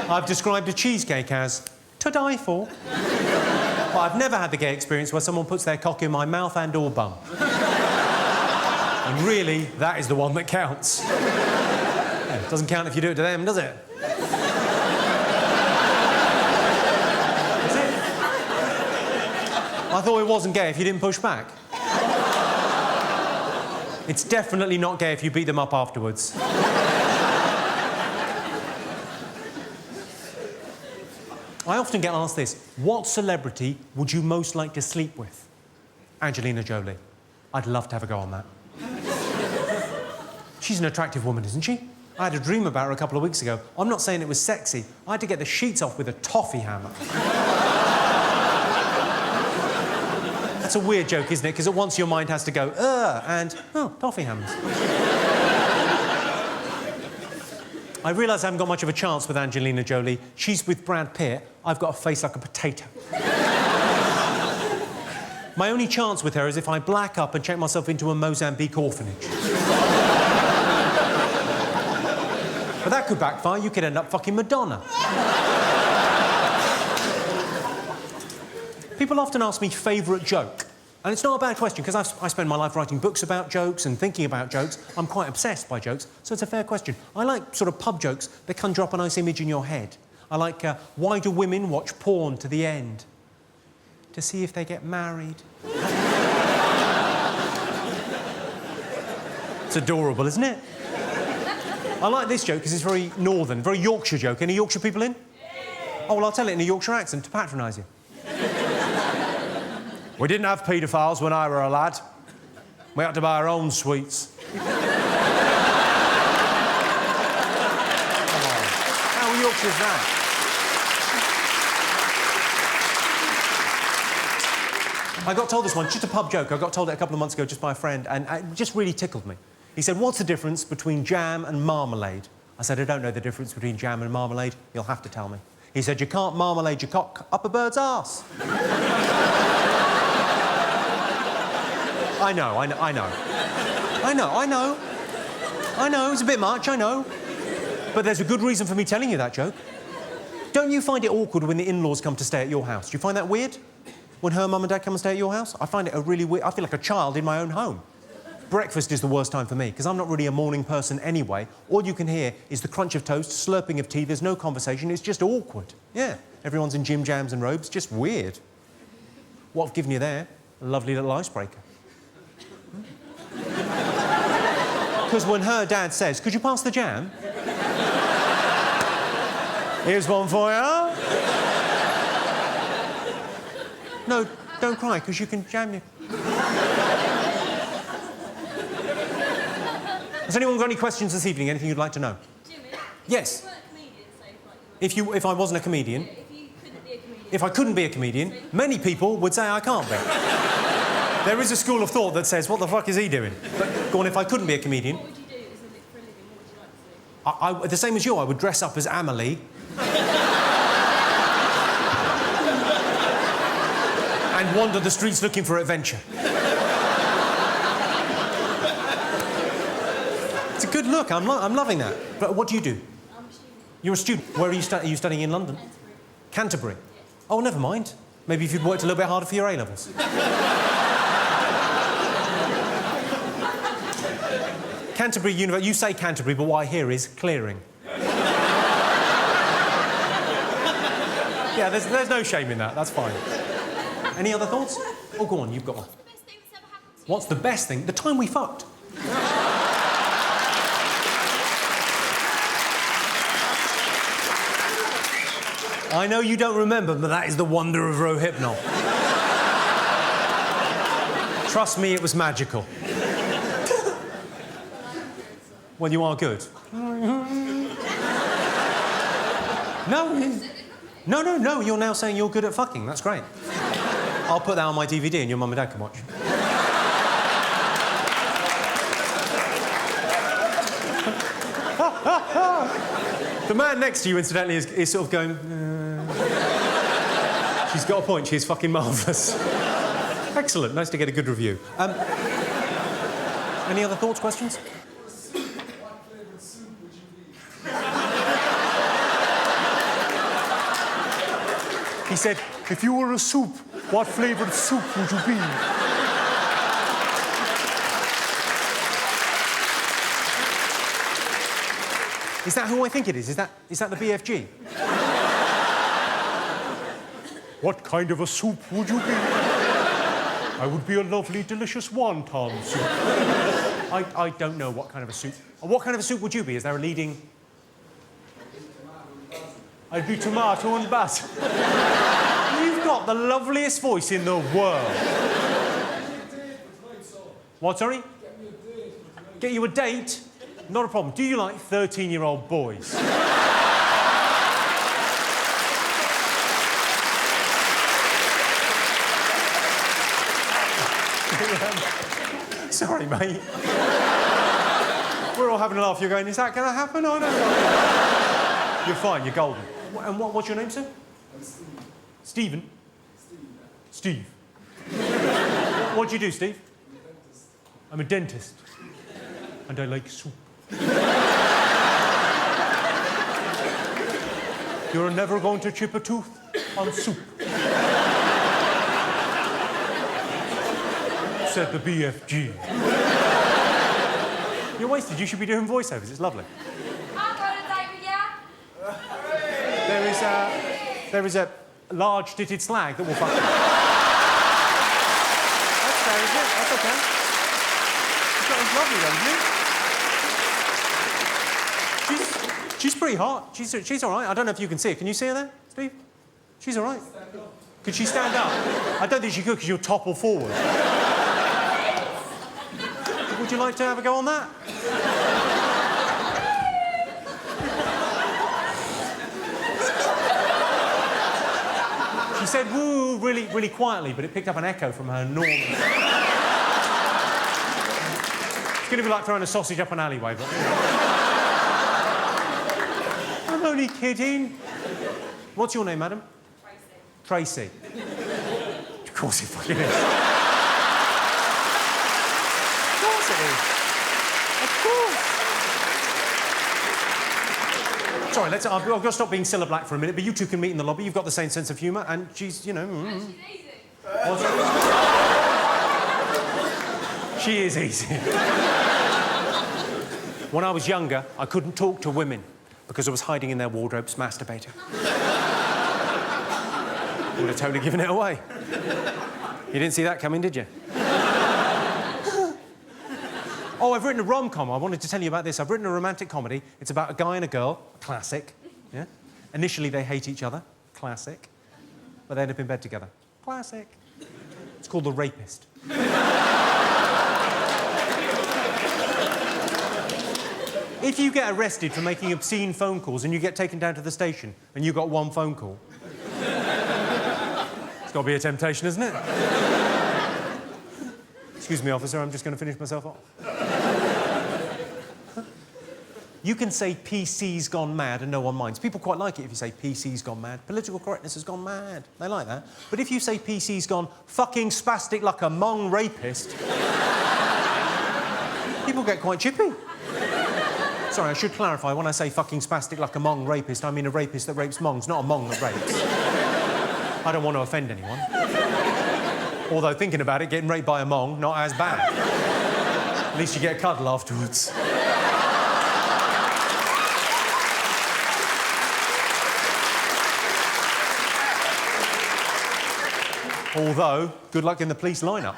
I've described a cheesecake as to die for. But I've never had the gay experience where someone puts their cock in my mouth and or bum. And really, that is the one that counts. Yeah, it doesn't count if you do it to them, does it? I thought it wasn't gay if you didn't push back. It's definitely not gay if you beat them up afterwards. I often get asked this, what celebrity would you most like to sleep with? Angelina Jolie. I'd love to have a go on that. She's an attractive woman, isn't she? I had a dream about her a couple of weeks ago. I'm not saying it was sexy. I had to get the sheets off with a toffee hammer. That's a weird joke, isn't it? Because at once your mind has to go, and, oh, toffee hammers. I realise I haven't got much of a chance with Angelina Jolie. She's with Brad Pitt. I've got a face like a potato. My only chance with her is if I black up and check myself into a Mozambique orphanage. But that could backfire. You could end up fucking Madonna. People often ask me favourite joke. And it's not a bad question, because I spend my life writing books about jokes and thinking about jokes. I'm quite obsessed by jokes, so it's a fair question. I like sort of pub jokes that conjure up a nice image in your head. I like, why do women watch porn to the end? To see if they get married. It's adorable, isn't it? I like this joke because it's very northern, very Yorkshire joke. Any Yorkshire people in? Oh, well, I'll tell it in a Yorkshire accent to patronise you. We didn't have paedophiles when I were a lad. We had to buy our own sweets. Come on. How Yorkshire is that? I got told this one, just a pub joke. I got told it a couple of months ago just by a friend, and it just really tickled me. He said, what's the difference between jam and marmalade? I said, I don't know the difference between jam and marmalade. You'll have to tell me. He said, you can't marmalade your cock up a bird's arse. I know. It's a bit much, I know. But there's a good reason for me telling you that joke. Don't you find it awkward when the in-laws come to stay at your house? Do you find that weird? When her mum and dad come and stay at your house? I find it a really weird... I feel like a child in my own home. Breakfast is the worst time for me, because I'm not really a morning person anyway. All you can hear is the crunch of toast, slurping of tea, there's no conversation, it's just awkward. Yeah, everyone's in gym jams and robes, just weird. What I've given you there, a lovely little icebreaker. Because when her dad says, could you pass the jam? Here's one for you. No, don't cry, because you can jam your... Has anyone got any questions this evening? Anything you'd like to know? Jimmy? Yes. If you weren't a comedian, say, like you were... If I wasn't a comedian... Yeah, if you couldn't be a comedian... If I couldn't be a comedian, many people would say I can't be. There is a school of thought that says, what the fuck is he doing? But go on, if I couldn't be a comedian... What would you do for a living? What would you like to do? the same as you, I would dress up as Amelie. And wander the streets looking for adventure. It's a good look, I'm loving that. But what do you do? I'm a student. You're a student. Where are you, are you studying in London? Canterbury. Canterbury? Oh, never mind. Maybe if you'd worked a little bit harder for your A-levels. Canterbury University, you say Canterbury, but what I hear is clearing. Yeah, there's no shame in that, that's fine. Any other thoughts? Oh, go on, you've got one. What's the best thing that's ever happened to you? What's the best thing? The time we fucked. I know you don't remember, but that is the wonder of Rohypnol. Trust me, it was magical. Well, you are good. No, you're now saying you're good at fucking. That's great. I'll put that on my DVD and your mum and dad can watch. The man next to you, incidentally, is sort of going... She's got a point. She's fucking marvellous. Excellent. Nice to get a good review. Any other thoughts, questions? What flavoured soup would you be? He said, if you were a soup, what flavoured soup would you be? Is that who I think it is? Is that the BFG? What kind of a soup would you be? I would be a lovely, delicious wonton soup. I don't know what kind of a soup. What kind of a soup would you be? Is there a leading... I'd be tomato and butter. You've got the loveliest voice in the world. What, sorry? Get you a date? Not a problem. Do you like 13-year-old boys? Sorry, mate. We're all having a laugh. You're going, is that going to happen? I don't know. You're fine. You're golden. And what's your name, sir? I'm Steve. Stephen? Steve. Steve. What do you do, Steve? I'm a dentist. And I like soup. You're never going to chip a tooth on soup. Said the BFG. You're wasted. You should be doing voiceovers. It's lovely. I've got a date with ya. There is a large-titted slag that will fuck you. That's fair, isn't it? That's okay. She's lovely, though, isn't she? She's pretty hot. She's all right. I don't know if you can see her. Can you see her there, Steve? She's all right. Could she stand up? I don't think she could because you'll topple forward. Would you like to have a go on that? She said woo really, really quietly, but it picked up an echo from her enormous... It's going to be like throwing a sausage up an alleyway, but... I'm only kidding. What's your name, madam? Tracy. Tracy. Of course it fucking is. Of course it is. Of course. Sorry, I've got to stop being Cilla Black for a minute, but you two can meet in the lobby. You've got the same sense of humour, and she's, you know... She's easy. What's that? She is easy. When I was younger, I couldn't talk to women because I was hiding in their wardrobes masturbating. Would have totally given it away. You didn't see that coming, did you? Oh, I've written a rom-com. I wanted to tell you about this. I've written a romantic comedy. It's about a guy and a girl. Classic. Yeah? Initially, they hate each other. Classic. But they end up in bed together. Classic. It's called The Rapist. If you get arrested for making obscene phone calls and you get taken down to the station and you got one phone call, it's got to be a temptation, isn't it? Excuse me, officer, I'm just going to finish myself off. You can say PC's gone mad and no one minds. People quite like it if you say PC's gone mad. Political correctness has gone mad. They like that. But if you say PC's gone fucking spastic like a Hmong rapist, people get quite chippy. Sorry, I should clarify. When I say fucking spastic like a Hmong rapist, I mean a rapist that rapes Hmongs, not a Hmong that rapes. I don't want to offend anyone. Although, thinking about it, getting raped by a Hmong, not as bad. At least you get a cuddle afterwards. Although, good luck in the police lineup.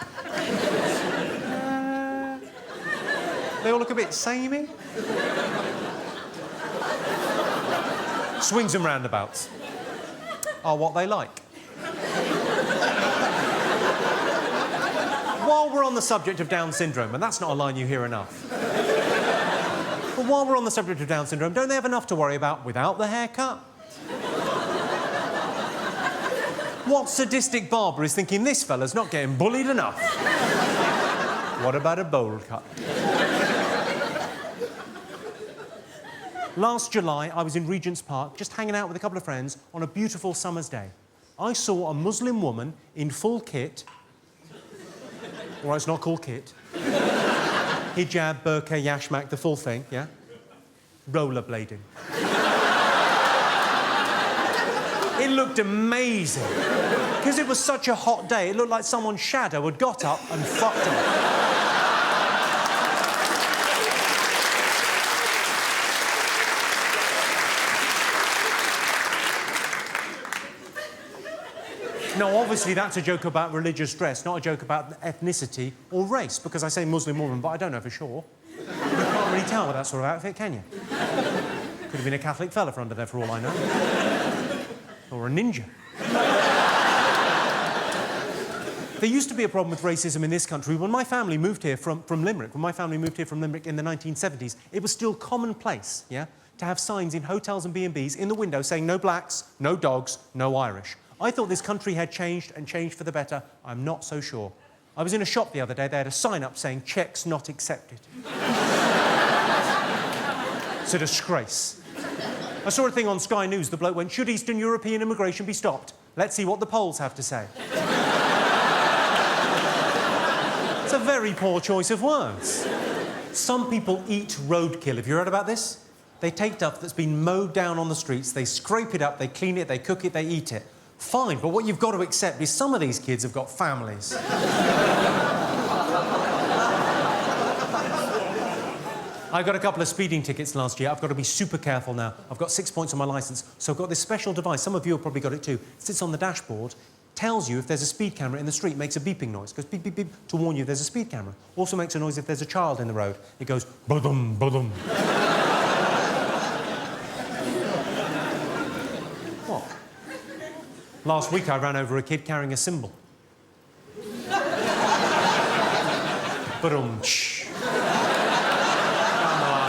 They all look a bit samey. Swings and roundabouts are what they like. While we're on the subject of Down syndrome, and that's not a line you hear enough, but while we're on the subject of Down syndrome, don't they have enough to worry about without the haircut? What sadistic barber is thinking this fella's not getting bullied enough? What about a bowl cut? Last July, I was in Regent's Park, just hanging out with a couple of friends on a beautiful summer's day. I saw a Muslim woman in full kit. All right, it's not called kit. Hijab, burqa, yashmak, the full thing, yeah? Rollerblading. It looked amazing. Because it was such a hot day, it looked like someone's shadow had got up and fucked her. Now, obviously, that's a joke about religious dress, not a joke about ethnicity or race, because I say Muslim woman, but I don't know for sure. You can't really tell with that sort of outfit, can you? Could have been a Catholic fella for under there, for all I know. Or a ninja. There used to be a problem with racism in this country. When my family moved here from Limerick, in the 1970s, it was still commonplace, yeah, to have signs in hotels and B&Bs in the window saying no blacks, no dogs, no Irish. I thought this country had changed and changed for the better. I'm not so sure. I was in a shop the other day. They had a sign up saying cheques not accepted. It's a disgrace. I saw a thing on Sky News. The bloke went, should Eastern European immigration be stopped? Let's see what the Poles have to say. It's a very poor choice of words. Some people eat roadkill. Have you heard about this? They take stuff that's been mowed down on the streets, they scrape it up, they clean it, they cook it, they eat it. Fine, but what you've got to accept is some of these kids have got families. I got a couple of speeding tickets last year. I've got to be super careful now. I've got 6 points on my licence, so I've got this special device. Some of you have probably got it too. It sits on the dashboard, tells you if there's a speed camera in the street, makes a beeping noise. It goes beep, beep, beep to warn you there's a speed camera. Also makes a noise if there's a child in the road. It goes ba-dum, ba-dum. What? Last week I ran over a kid carrying a cymbal. Ba-dum-tsh. Come on.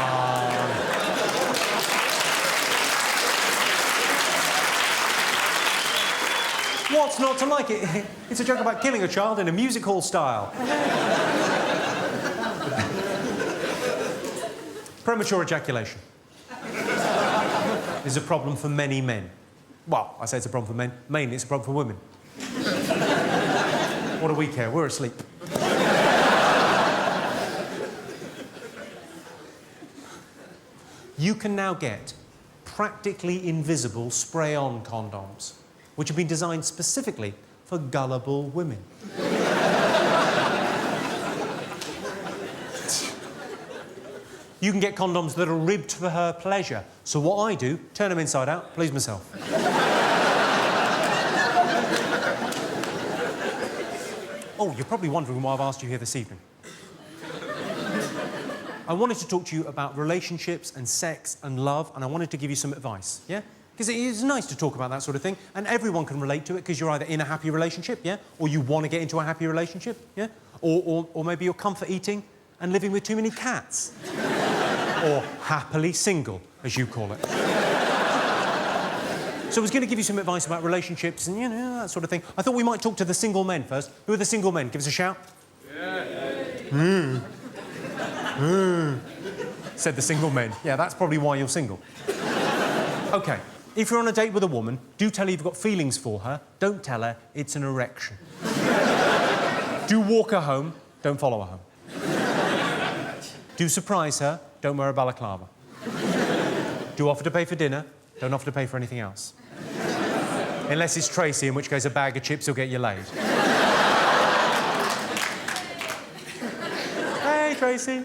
What's not to like it? It's a joke about killing a child in a music hall style. Premature ejaculation is a problem for many men. Well, I say it's a problem for men. Mainly, it's a problem for women. What do we care? We're asleep. You can now get practically invisible spray-on condoms, which have been designed specifically for gullible women. You can get condoms that are ribbed for her pleasure. So what I do, turn them inside out, please myself. Oh, you're probably wondering why I've asked you here this evening. I wanted to talk to you about relationships and sex and love, and I wanted to give you some advice, yeah? Because it is nice to talk about that sort of thing, and everyone can relate to it because you're either in a happy relationship, yeah? Or you want to get into a happy relationship, yeah? Or maybe you're comfort eating and living with too many cats. Or happily single, as you call it. So I was going to give you some advice about relationships and, you know, that sort of thing. I thought we might talk to the single men first. Who are the single men? Give us a shout. Yeah. Said the single men. Yeah, that's probably why you're single. OK, if you're on a date with a woman, do tell her you've got feelings for her. Don't tell her it's an erection. Do walk her home. Don't follow her home. Do surprise her. Don't wear a balaclava. Do offer to pay for dinner. Don't offer to pay for anything else. Unless it's Tracy, in which case a bag of chips will get you laid. Hey, Tracy.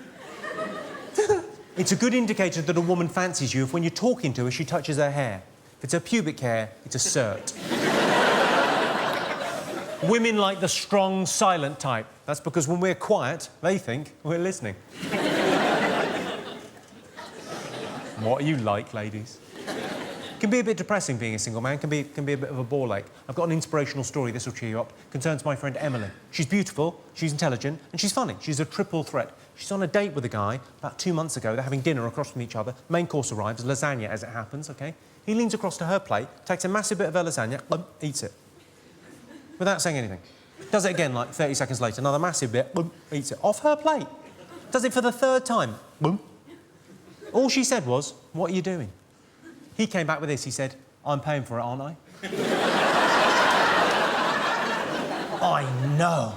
It's a good indicator that a woman fancies you if when you're talking to her, she touches her hair. If it's her pubic hair, it's a cert. Women like the strong, silent type. That's because when we're quiet, they think we're listening. What are you like, ladies? It can be a bit depressing being a single man, can be a bit of a ball ache. I've got an inspirational story, this will cheer you up. Concerns my friend Emily. She's beautiful, she's intelligent, and she's funny. She's a triple threat. She's on a date with a guy about 2 months ago. They're having dinner across from each other. Main course arrives, lasagna as it happens, OK? He leans across to her plate, takes a massive bit of her lasagna, eats it. Without saying anything. Does it again, like 30 seconds later. Another massive bit, eats it. Off her plate. Does it for the third time. All she said was, "What are you doing?" He came back with this. He said, "I'm paying for it, aren't I?" I know.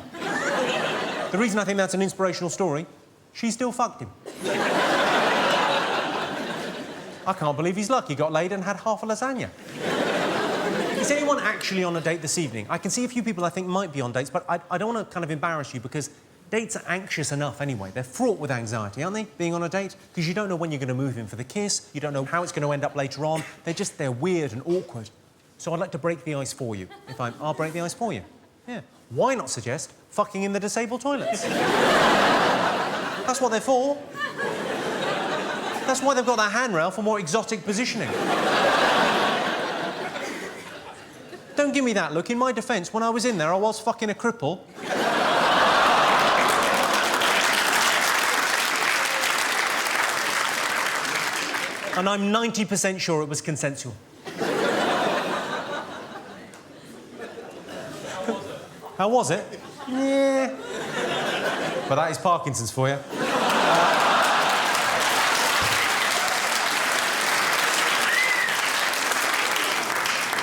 The reason I think that's an inspirational story, she still fucked him. I can't believe he's lucky. He got laid and had half a lasagna. Is anyone actually on a date this evening? I can see a few people I think might be on dates, but I don't want to kind of embarrass you because dates are anxious enough anyway. They're fraught with anxiety, aren't they, being on a date? Because you don't know when you're going to move in for the kiss, you don't know how it's going to end up later on. They're weird and awkward. So I'd like to break the ice for you. I'll break the ice for you. Yeah. Why not suggest fucking in the disabled toilets? That's what they're for. That's why they've got that handrail for more exotic positioning. Don't give me that look. In my defence, when I was in there, I was fucking a cripple. And I'm 90% sure it was consensual. How was it? Yeah. But that is Parkinson's for you.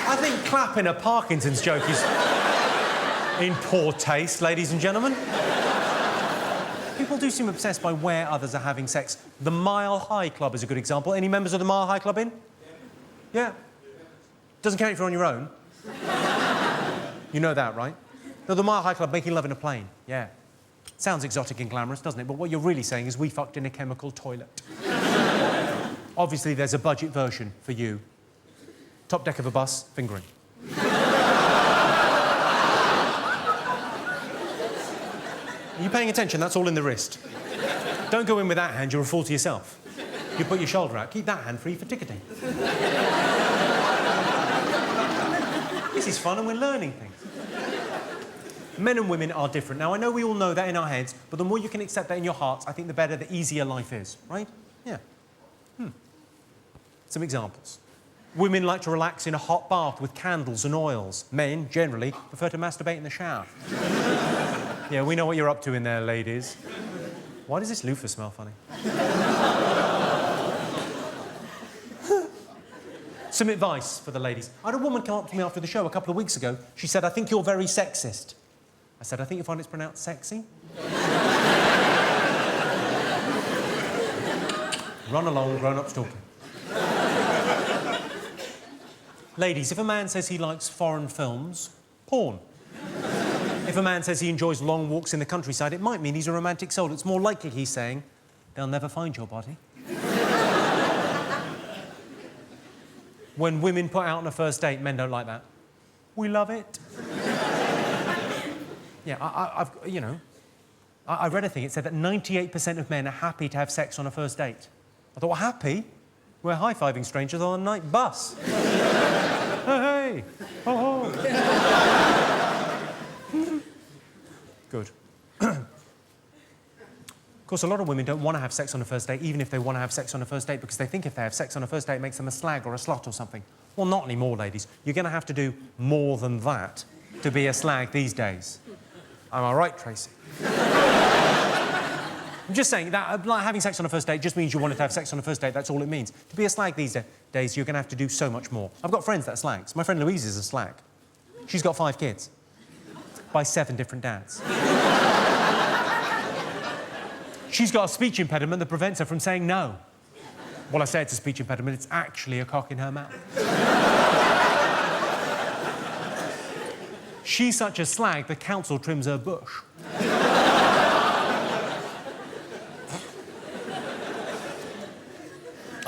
I think clapping a Parkinson's joke is in poor taste, ladies and gentlemen. People do seem obsessed by where others are having sex. The Mile High Club is a good example. Any members of the Mile High Club in? Yeah. Doesn't count if you're on your own. You know that, right? No, the Mile High Club, making love in a plane. Yeah. Sounds exotic and glamorous, doesn't it? But what you're really saying is we fucked in a chemical toilet. Obviously, there's a budget version for you. Top deck of a bus, fingering. Are you paying attention? That's all in the wrist. Don't go in with that hand, you're a fool to yourself. You put your shoulder out, keep that hand free for ticketing. This is fun and we're learning things. Men and women are different. Now, I know we all know that in our heads, but the more you can accept that in your hearts, I think the better, the easier life is, right? Yeah. Some examples. Women like to relax in a hot bath with candles and oils. Men, generally, prefer to masturbate in the shower. Yeah, we know what you're up to in there, ladies. Why does this loofah smell funny? Some advice for the ladies. I had a woman come up to me after the show a couple of weeks ago. She said, "I think you're very sexist." I said, "I think you find it's pronounced sexy." Run along, grown-ups talking. Ladies, if a man says he likes foreign films, porn. If a man says he enjoys long walks in the countryside, it might mean he's a romantic soul. It's more likely he's saying, "They'll never find your body." When women put out on a first date, men don't like that. We love it. Yeah, I read a thing. It said that 98% of men are happy to have sex on a first date. I thought, well, happy? We're high-fiving strangers on a night bus. Hey, ho, ho. Good. Of course, a lot of women don't want to have sex on a first date, even if they want to have sex on a first date, because they think if they have sex on a first date, it makes them a slag or a slut or something. Well, not anymore, ladies. You're going to have to do more than that to be a slag these days. Am I right, Tracy? I'm just saying that like, having sex on a first date just means you wanted to have sex on a first date. That's all it means. To be a slag these days, you're going to have to do so much more. I've got friends that are slags. My friend Louise is a slag. She's got 5 kids by 7 different dads. She's got a speech impediment that prevents her from saying no. Well, I say it's a speech impediment. It's actually a cock in her mouth. She's such a slag, the council trims her bush.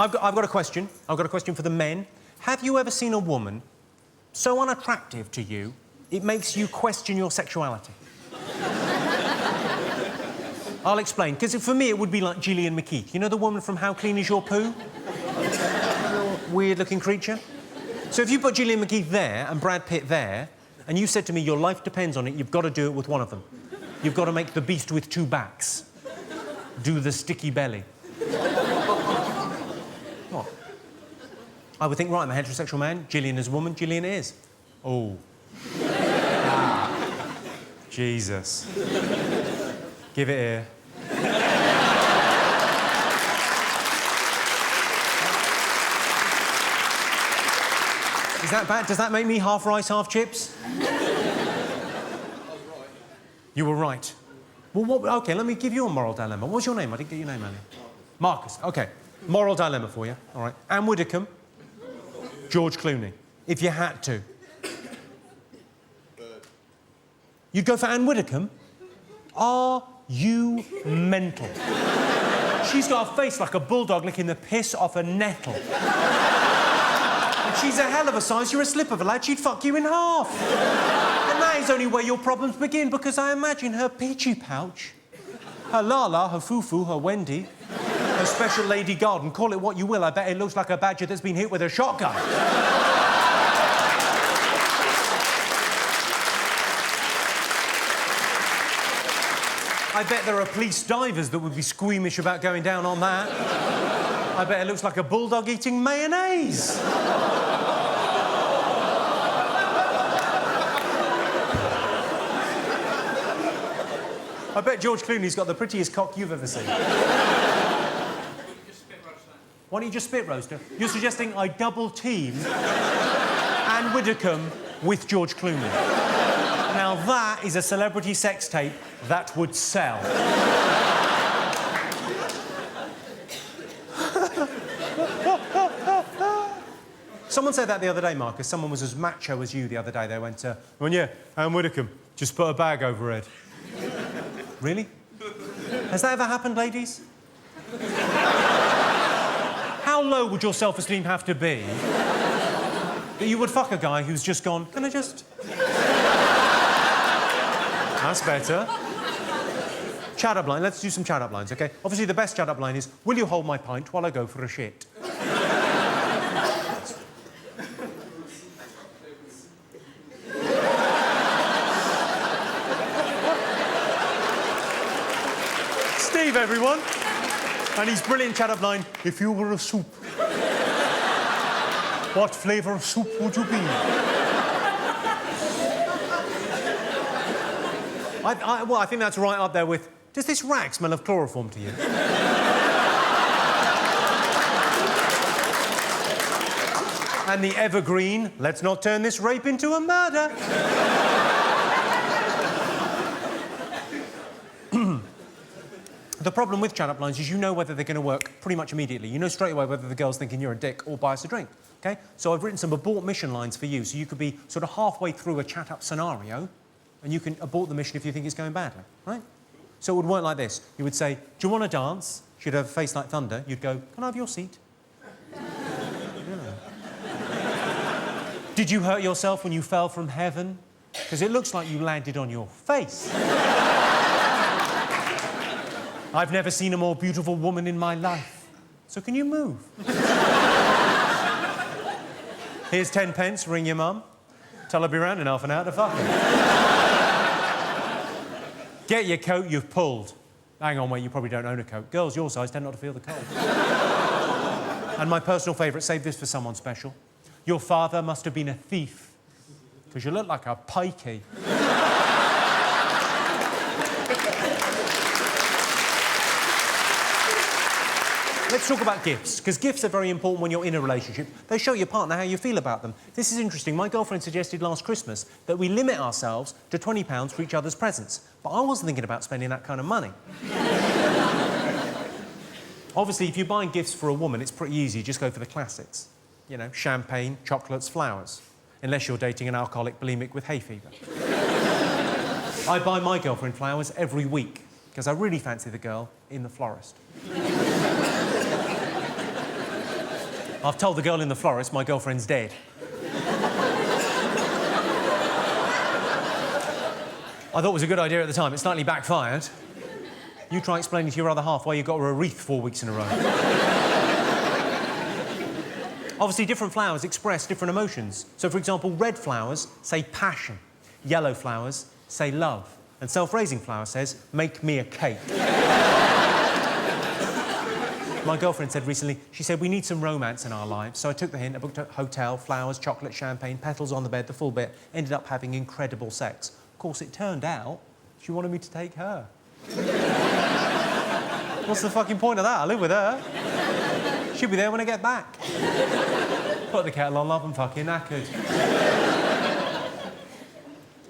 I've got a question. I've got a question for the men. Have you ever seen a woman so unattractive to you, it makes you question your sexuality? I'll explain. Because for me, it would be like Gillian McKeith. You know the woman from How Clean Is Your Poo? Weird-looking creature. So if you put Gillian McKeith there and Brad Pitt there, and you said to me, your life depends on it, you've got to do it with one of them. You've got to make the beast with 2 backs. Do the sticky belly. What? I would think, right, I'm a heterosexual man, Gillian is a woman, Gillian is. Oh. Jesus. Give it here. Is that bad? Does that make me half rice, half chips? You were right. Well, OK, let me give you a moral dilemma. What's your name? I didn't get your name earlier. Marcus. OK. Moral dilemma for you. All right. Anne Widdecombe. George Clooney. If you had to. You'd go for Anne Widdecombe? Are you mental? She's got a face like a bulldog licking the piss off a nettle. And she's a hell of a size. You're a slip of a lad. She'd fuck you in half. And that is only where your problems begin, because I imagine her peachy pouch, her Lala, her Fufu, her Wendy, her special lady garden, call it what you will, I bet it looks like a badger that's been hit with a shotgun. I bet there are police divers that would be squeamish about going down on that. I bet it looks like a bulldog eating mayonnaise. I bet George Clooney's got the prettiest cock you've ever seen. Why don't you just spit roast her? You're suggesting I double team Anne Widdecombe with George Clooney. Now that is a celebrity sex tape that would sell. Someone said that the other day, Marcus. Someone was as macho as you the other day. They went, well, yeah, Anne Widdecombe, just put a bag over her head. Really? Has that ever happened, ladies? How low would your self-esteem have to be that you would fuck a guy who's just gone, can I just... That's better. Chat-up line. Let's do some chat-up lines, OK? Obviously, the best chat-up line is, will you hold my pint while I go for a shit? Steve, everyone. And his brilliant chat-up line, if you were a soup, what flavour of soup would you be? Well, I think that's right up there with, does this rag smell of chloroform to you? And the evergreen, let's not turn this rape into a murder. The problem with chat-up lines is you know whether they're going to work pretty much immediately. You know straight away whether the girl's thinking you're a dick or buy us a drink, OK? So I've written some abort mission lines for you, so you could be sort of halfway through a chat-up scenario and you can abort the mission if you think it's going badly, right? So it would work like this. You would say, do you want to dance? She'd have a face like thunder. You'd go, can I have your seat? Yeah. Did you hurt yourself when you fell from heaven? Because it looks like you landed on your face. I've never seen a more beautiful woman in my life. So can you move? Here's 10 pence, ring your mum. Tell her I'll be round in half an hour to fuck her. Get your coat, you've pulled. Hang on, wait, you probably don't own a coat. Girls your size tend not to feel the cold. And my personal favourite, save this for someone special. Your father must have been a thief, because you look like a pikey. Let's talk about gifts, because gifts are very important when you're in a relationship. They show your partner how you feel about them. This is interesting. My girlfriend suggested last Christmas that we limit ourselves to £20 for each other's presents. But I wasn't thinking about spending that kind of money. Obviously, if you're buying gifts for a woman, it's pretty easy. Just go for the classics. You know, champagne, chocolates, flowers. Unless you're dating an alcoholic bulimic with hay fever. I buy my girlfriend flowers every week, because I really fancy the girl in the florist. I've told the girl in the florist my girlfriend's dead. I thought it was a good idea at the time. It slightly backfired. You try explaining to your other half why you got her a wreath 4 weeks in a row. Obviously, different flowers express different emotions. So, for example, red flowers say passion. Yellow flowers say love. And self-raising flower says, make me a cake. My girlfriend said recently, she said, we need some romance in our lives. So I took the hint, I booked a hotel, flowers, chocolate, champagne, petals on the bed, the full bit. Ended up having incredible sex. Of course, it turned out she wanted me to take her. What's the fucking point of that? I live with her. She'll be there when I get back. Put the kettle on, love, and fucking knackered.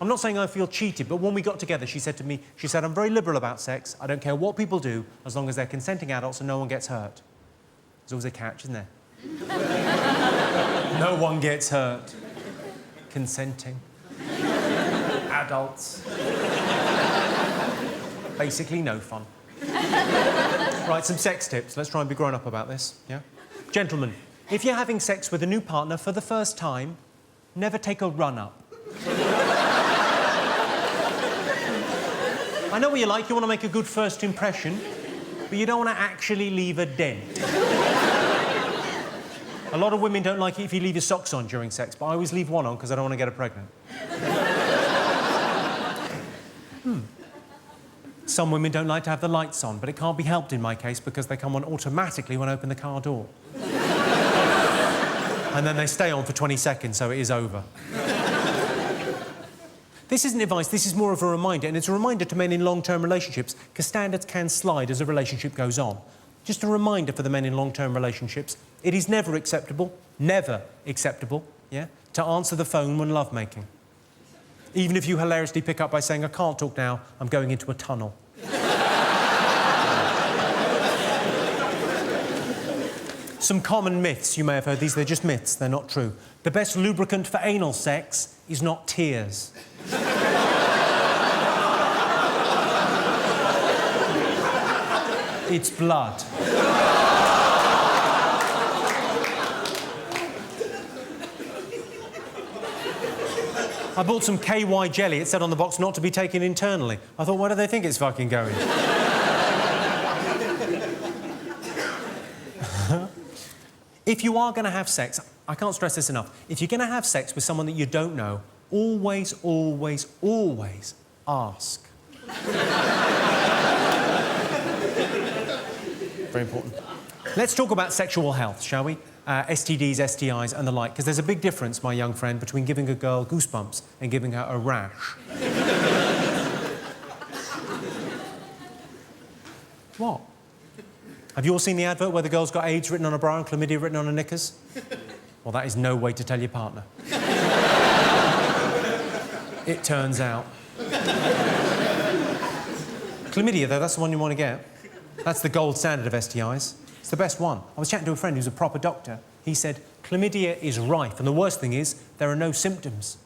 I'm not saying I feel cheated, but when we got together, she said to me, I'm very liberal about sex. I don't care what people do, as long as they're consenting adults and no one gets hurt. There's always a catch, isn't there? No one gets hurt. Consenting. Adults. Basically no fun. Right, some sex tips. Let's try and be grown up about this, yeah? Gentlemen, if you're having sex with a new partner for the first time, never take a run-up. I know what you like, you want to make a good first impression, but you don't want to actually leave a dent. A lot of women don't like it if you leave your socks on during sex, but I always leave one on because I don't want to get her pregnant. Some women don't like to have the lights on, but it can't be helped in my case because they come on automatically when I open the car door. And then they stay on for 20 seconds, so it is over. This isn't advice, this is more of a reminder, and it's a reminder to men in long-term relationships, because standards can slide as a relationship goes on. Just a reminder for the men in long-term relationships, it is never acceptable, yeah, to answer the phone when lovemaking. Even if you hilariously pick up by saying, I can't talk now, I'm going into a tunnel. Some common myths you may have heard. These, they're just myths, they're not true. The best lubricant for anal sex is not tears. It's blood. I bought some KY jelly. It said on the box not to be taken internally. I thought, where do they think it's fucking going? If you are going to have sex, I can't stress this enough, if you're going to have sex with someone that you don't know, always, always, always ask. Very important. Let's talk about sexual health, shall we? STDs, STIs and the like, because there's a big difference, my young friend, between giving a girl goosebumps and giving her a rash. What? Have you all seen the advert where the girl's got AIDS written on a bra and chlamydia written on her knickers? Well, that is no way to tell your partner. It turns out. Chlamydia, though, that's the one you want to get. That's the gold standard of STIs. It's the best one. I was chatting to a friend who's a proper doctor. He said, chlamydia is rife, and the worst thing is, there are no symptoms.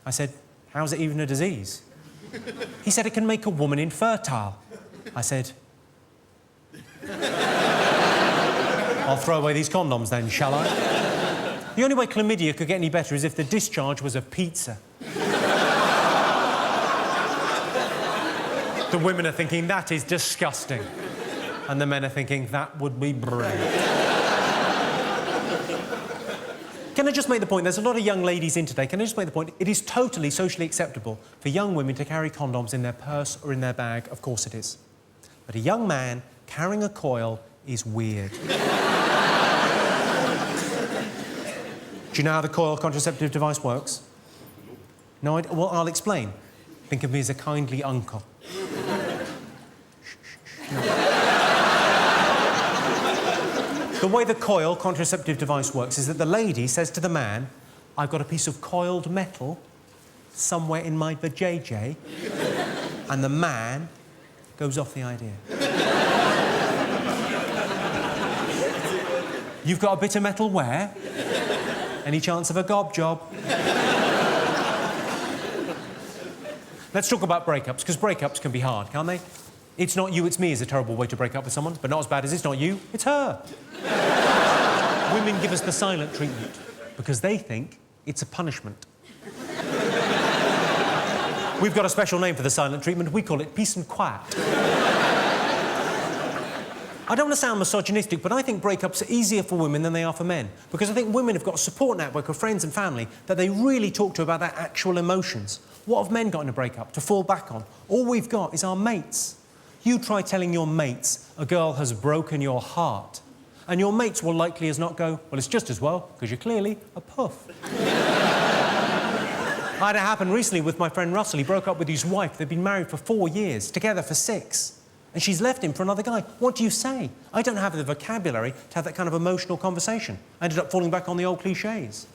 I said, how's it even a disease? He said, it can make a woman infertile. I said, I'll throw away these condoms then, shall I? The only way chlamydia could get any better is if the discharge was a pizza. The women are thinking, that is disgusting. And the men are thinking, that would be brilliant. Can I just make the point, there's a lot of young ladies in today, can I just make the point, it is totally socially acceptable for young women to carry condoms in their purse or in their bag, of course it is. But a young man carrying a coil is weird. Do you know how the coil contraceptive device works? No idea? Well, I'll explain. Think of me as a kindly uncle. The way the coil contraceptive device works is that the lady says to the man, I've got a piece of coiled metal somewhere in my vajayjay, and the man goes off the idea. You've got a bit of metal where? Any chance of a gob job? Let's talk about breakups, because breakups can be hard, can't they? It's not you, it's me is a terrible way to break up with someone, but not as bad as it's not you, it's her. Women give us the silent treatment because they think it's a punishment. We've got a special name for the silent treatment. We call it peace and quiet. I don't want to sound misogynistic, but I think breakups are easier for women than they are for men, because I think women have got a support network of friends and family that they really talk to about their actual emotions. What have men got in a breakup to fall back on? All we've got is our mates. You try telling your mates a girl has broken your heart, and your mates will likely as not go, well, it's just as well, because you're clearly a puff. I had it happen recently with my friend Russell. He broke up with his wife. They'd been married for 4 years, together for 6. And she's left him for another guy. What do you say? I don't have the vocabulary to have that kind of emotional conversation. I ended up falling back on the old cliches.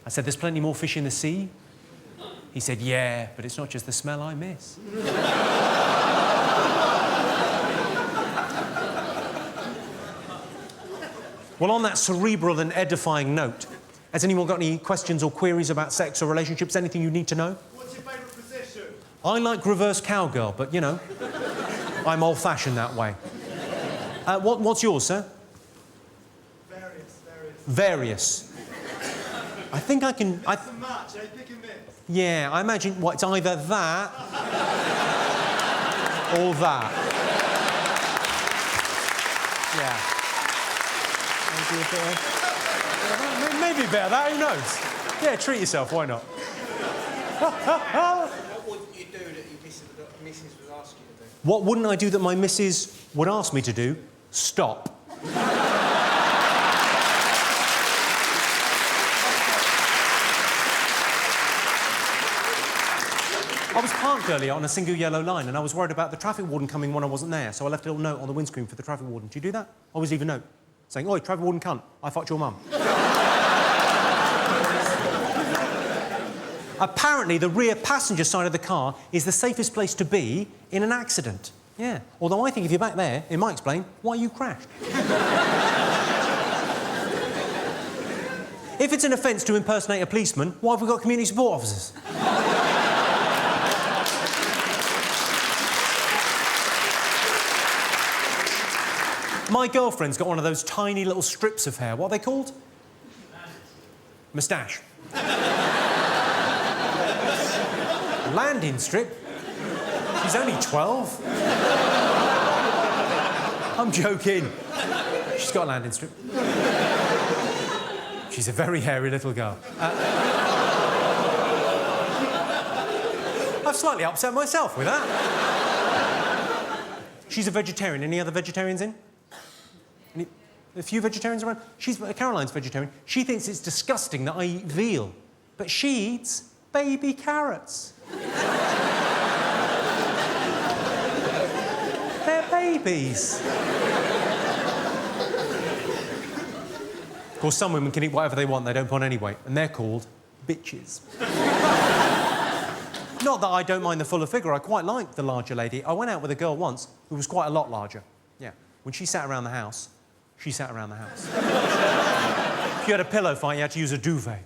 I said, there's plenty more fish in the sea. He said, yeah, but it's not just the smell I miss. Well, on that cerebral and edifying note, has anyone got any questions or queries about sex or relationships? Anything you need to know? What's your favourite position? I like reverse cowgirl, but, you know, I'm old-fashioned that way. What's yours, sir? Various. I think I can... It's a match, eh? Pick and mix. Yeah, I imagine, what, it's either that or that. Yeah. Maybe a bit of that, who knows? Yeah, treat yourself, why not? What wouldn't you do that your missus would ask you to do? What wouldn't I do that my missus would ask me to do? Stop. I was parked earlier on a single yellow line and I was worried about the traffic warden coming when I wasn't there, so I left a little note on the windscreen for the traffic warden. Do you do that? I always leave a note saying, oi, traffic warden cunt, I fucked your mum. Apparently, the rear passenger side of the car is the safest place to be in an accident. Yeah. Although I think if you're back there, it might explain why you crashed. If it's an offence to impersonate a policeman, why have we got community support officers? My girlfriend's got one of those tiny little strips of hair. What are they called? Moustache. Landing strip? She's only 12. I'm joking. She's got a landing strip. She's a very hairy little girl. I've slightly upset myself with that. She's a vegetarian. Any other vegetarians in? A few vegetarians around? Caroline's vegetarian. She thinks it's disgusting that I eat veal, but she eats baby carrots. They're babies. Of course, some women can eat whatever they want, they don't put on any weight, and they're called bitches. Not that I don't mind the fuller figure, I quite like the larger lady. I went out with a girl once who was quite a lot larger. Yeah. When she sat around the house, she sat around the house. If you had a pillow fight, you had to use a duvet.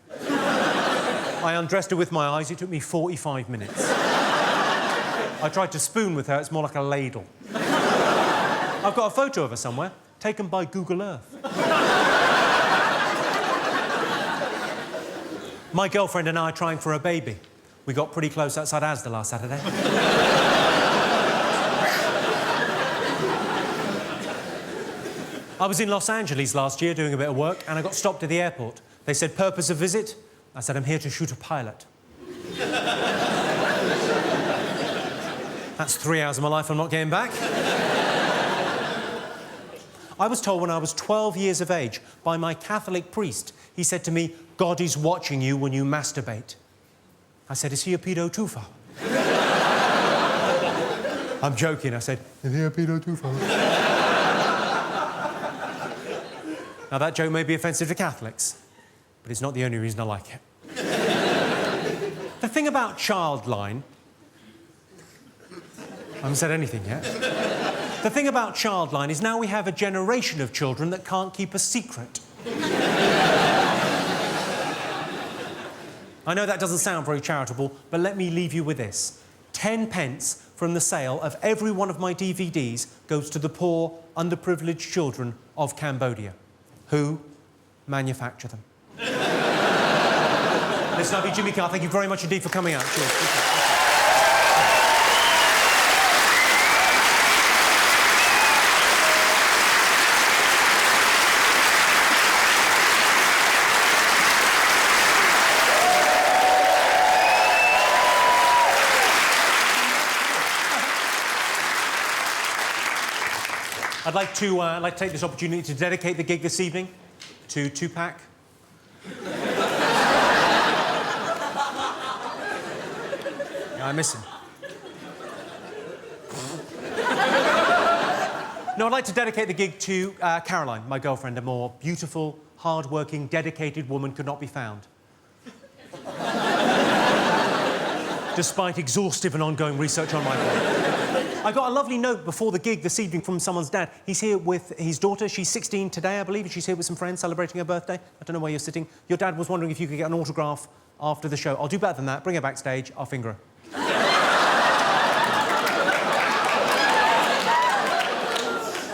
I undressed her with my eyes. It took me 45 minutes. I tried to spoon with her. It's more like a ladle. I've got a photo of her somewhere, taken by Google Earth. My girlfriend and I are trying for a baby. We got pretty close outside Asda last Saturday. I was in Los Angeles last year doing a bit of work and I got stopped at the airport. They said, purpose of visit? I said, I'm here to shoot a pilot. That's 3 hours of my life I'm not getting back. I was told when I was 12 years of age by my Catholic priest, he said to me, God is watching you when you masturbate. I said, is he a pedo too far? I'm joking. I said, is he a pedo too far? Now, that joke may be offensive to Catholics, but it's not the only reason I like it. The thing about Childline... I haven't said anything yet. The thing about Childline is now we have a generation of children that can't keep a secret. I know that doesn't sound very charitable, but let me leave you with this. 10 pence from the sale of every one of my DVDs goes to the poor, underprivileged children of Cambodia. Who manufacture them. Listen, I've been Jimmy Carr. Thank you very much indeed for coming out. Cheers. I'd like to take this opportunity to dedicate the gig this evening to Tupac. Yeah, I miss him. Now, I'd like to dedicate the gig to Caroline, my girlfriend. A more beautiful, hard-working, dedicated woman could not be found. Despite exhaustive and ongoing research on my part. I got a lovely note before the gig this evening from someone's dad. He's here with his daughter. She's 16 today, I believe, and she's here with some friends celebrating her birthday. I don't know where you're sitting. Your dad was wondering if you could get an autograph after the show. I'll do better than that. Bring her backstage. I'll finger her.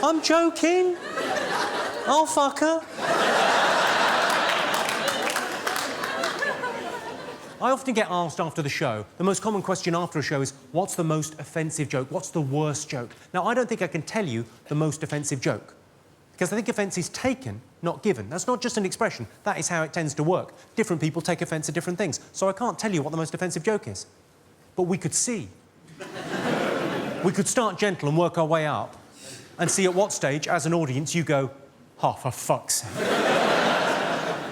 I'm joking. I'll fuck her. I often get asked after the show, the most common question after a show is, what's the most offensive joke? What's the worst joke? Now, I don't think I can tell you the most offensive joke, because I think offence is taken, not given. That's not just an expression. That is how it tends to work. Different people take offence at different things. So I can't tell you what the most offensive joke is. But we could see. We could start gentle and work our way up and see at what stage, as an audience, you go, oh, for fuck's sake. Do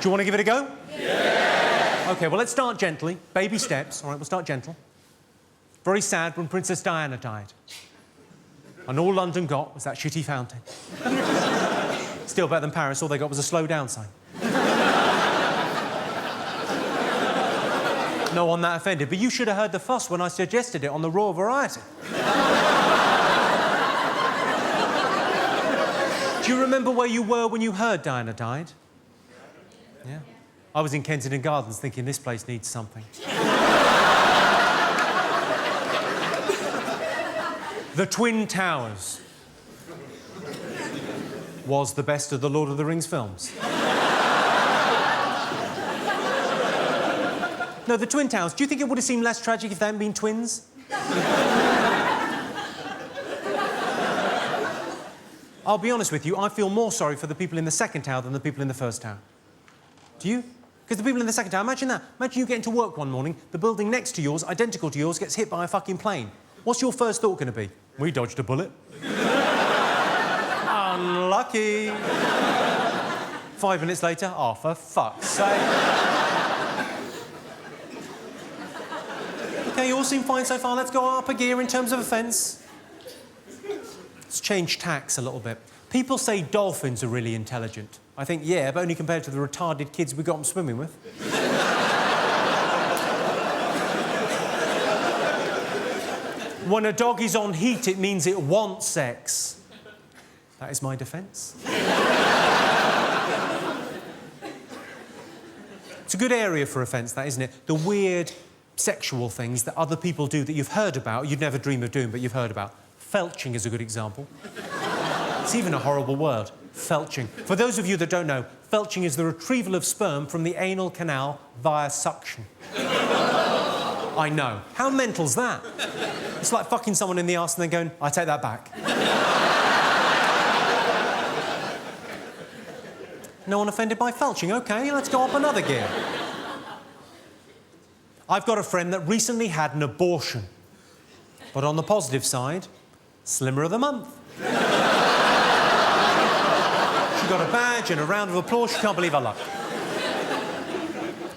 you want to give it a go? Yeah! OK, well, let's start gently. Baby steps. All right, we'll start gentle. Very sad when Princess Diana died. And all London got was that shitty fountain. Still better than Paris. All they got was a slow down sign. No one that offended. But you should have heard the fuss when I suggested it on the Raw Variety. Do you remember where you were when you heard Diana died? Yeah. I was in Kensington Gardens thinking this place needs something. The Twin Towers was the best of the Lord of the Rings films. No, the Twin Towers. Do you think it would have seemed less tragic if they hadn't been twins? I'll be honest with you, I feel more sorry for the people in the second tower than the people in the first tower. Do you? Because the people in the second tower, imagine that. Imagine you get into work one morning, the building next to yours, identical to yours, gets hit by a fucking plane. What's your first thought going to be? We dodged a bullet. Unlucky. 5 minutes later, oh, for fuck's sake. OK, you all seem fine so far. Let's go up a gear in terms of offence. Let's change tacks a little bit. People say dolphins are really intelligent. I think, yeah, but only compared to the retarded kids we got them swimming with. When a dog is on heat, it means it wants sex. That is my defence. It's a good area for offence, that, isn't it? The weird sexual things that other people do that you've heard about, you'd never dream of doing, but you've heard about. Felching is a good example. It's even a horrible word, felching. For those of you that don't know, felching is the retrieval of sperm from the anal canal via suction. I know. How mental's that? It's like fucking someone in the arse and then going, I take that back. No one offended by felching? OK, let's go up another gear. I've got a friend that recently had an abortion. But on the positive side, Slimmer of the Month. She got a badge and a round of applause. She can't believe her luck.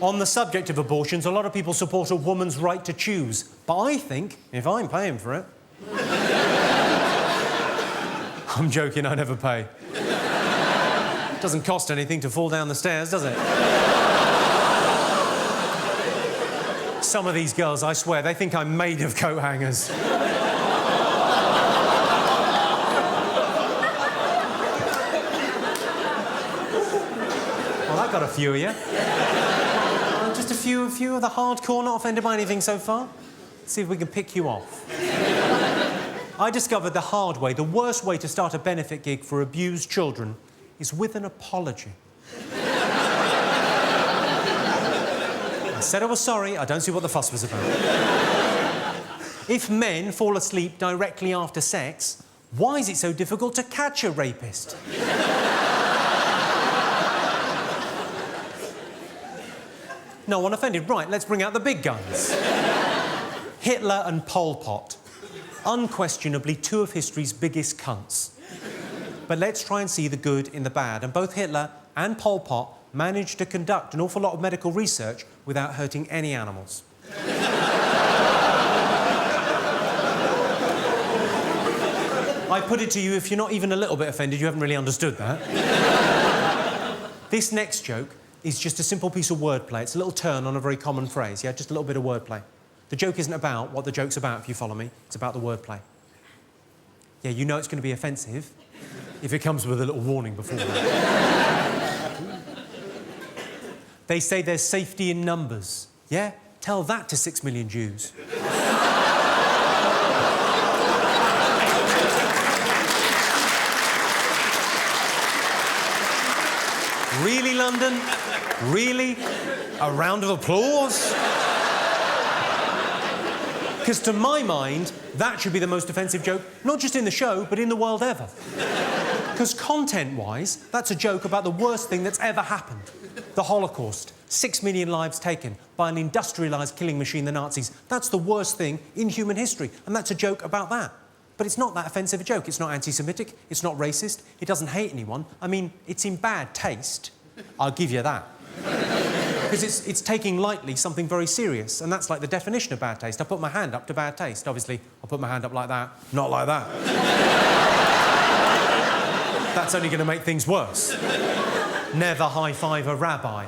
On the subject of abortions, a lot of people support a woman's right to choose. But I think, if I'm paying for it... I'm joking, I never pay. It doesn't cost anything to fall down the stairs, does it? Some of these girls, I swear, they think I'm made of coat hangers. Well, that got a few of you. Just a few of the hardcore not offended by anything so far. Let's see if we can pick you off. I discovered the hard way, the worst way to start a benefit gig for abused children is with an apology. I said I was sorry, I don't see what the fuss was about. If men fall asleep directly after sex, why is it so difficult to catch a rapist? No one offended. Right, let's bring out the big guns. Hitler and Pol Pot. Unquestionably two of history's biggest cunts. But let's try and see the good in the bad. And both Hitler and Pol Pot managed to conduct an awful lot of medical research without hurting any animals. I put it to you, if you're not even a little bit offended, you haven't really understood that. This next joke is just a simple piece of wordplay. It's a little turn on a very common phrase, yeah? Just a little bit of wordplay. The joke isn't about what the joke's about, if you follow me. It's about the wordplay. Yeah, you know it's going to be offensive if it comes with a little warning before that. They say there's safety in numbers. Yeah? Tell that to 6 million Jews. Really, London? Really? A round of applause? Because to my mind, that should be the most offensive joke, not just in the show, but in the world ever. Because content-wise, that's a joke about the worst thing that's ever happened. The Holocaust. 6 million lives taken by an industrialised killing machine, the Nazis. That's the worst thing in human history, and that's a joke about that. But it's not that offensive a joke. It's not anti-Semitic, it's not racist, it doesn't hate anyone. I mean, it's in bad taste. I'll give you that. Because it's taking lightly something very serious, and that's like the definition of bad taste. I put my hand up to bad taste. Obviously, I'll put my hand up like that, not like that. That's only going to make things worse. Never high-five a rabbi.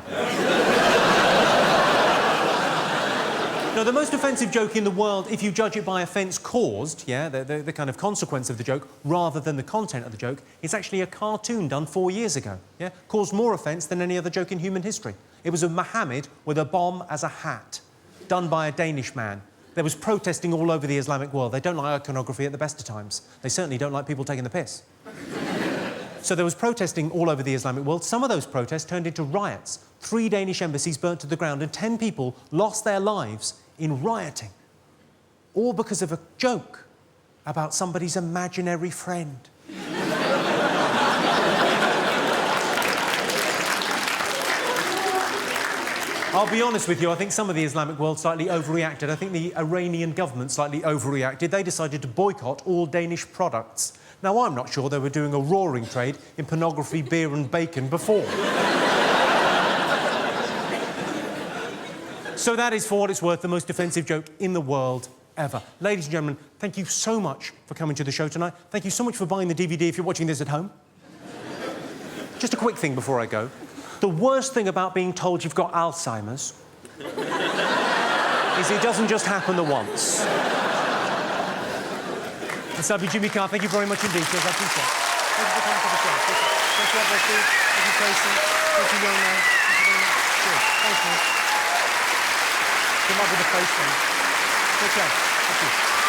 No, the most offensive joke in the world, if you judge it by offence caused, yeah, the kind of consequence of the joke, rather than the content of the joke, is actually a cartoon done 4 years ago, yeah? Caused more offence than any other joke in human history. It was of Muhammad with a bomb as a hat, done by a Danish man. There was protesting all over the Islamic world. They don't like iconography at the best of times. They certainly don't like people taking the piss. So there was protesting all over the Islamic world. Some of those protests turned into riots. 3 Danish embassies burnt to the ground and 10 people lost their lives in rioting. All because of a joke about somebody's imaginary friend. I'll be honest with you, I think some of the Islamic world slightly overreacted. I think the Iranian government slightly overreacted. They decided to boycott all Danish products. Now, I'm not sure they were doing a roaring trade in pornography, beer and bacon before. So that is, for what it's worth, the most offensive joke in the world ever. Ladies and gentlemen, thank you so much for coming to the show tonight. Thank you so much for buying the DVD if you're watching this at home. Just a quick thing before I go. The worst thing about being told you've got Alzheimer's is it doesn't just happen the once. It's lovely, Jimmy Carr. Thank you very much indeed, sir. I appreciate it. Thank you for coming to the show. Thank you, Becky. Thank you, Tracy. Thank you, young man. Thank you very much. Good. Thank you. Good luck with the face thing. Take care. Thank you.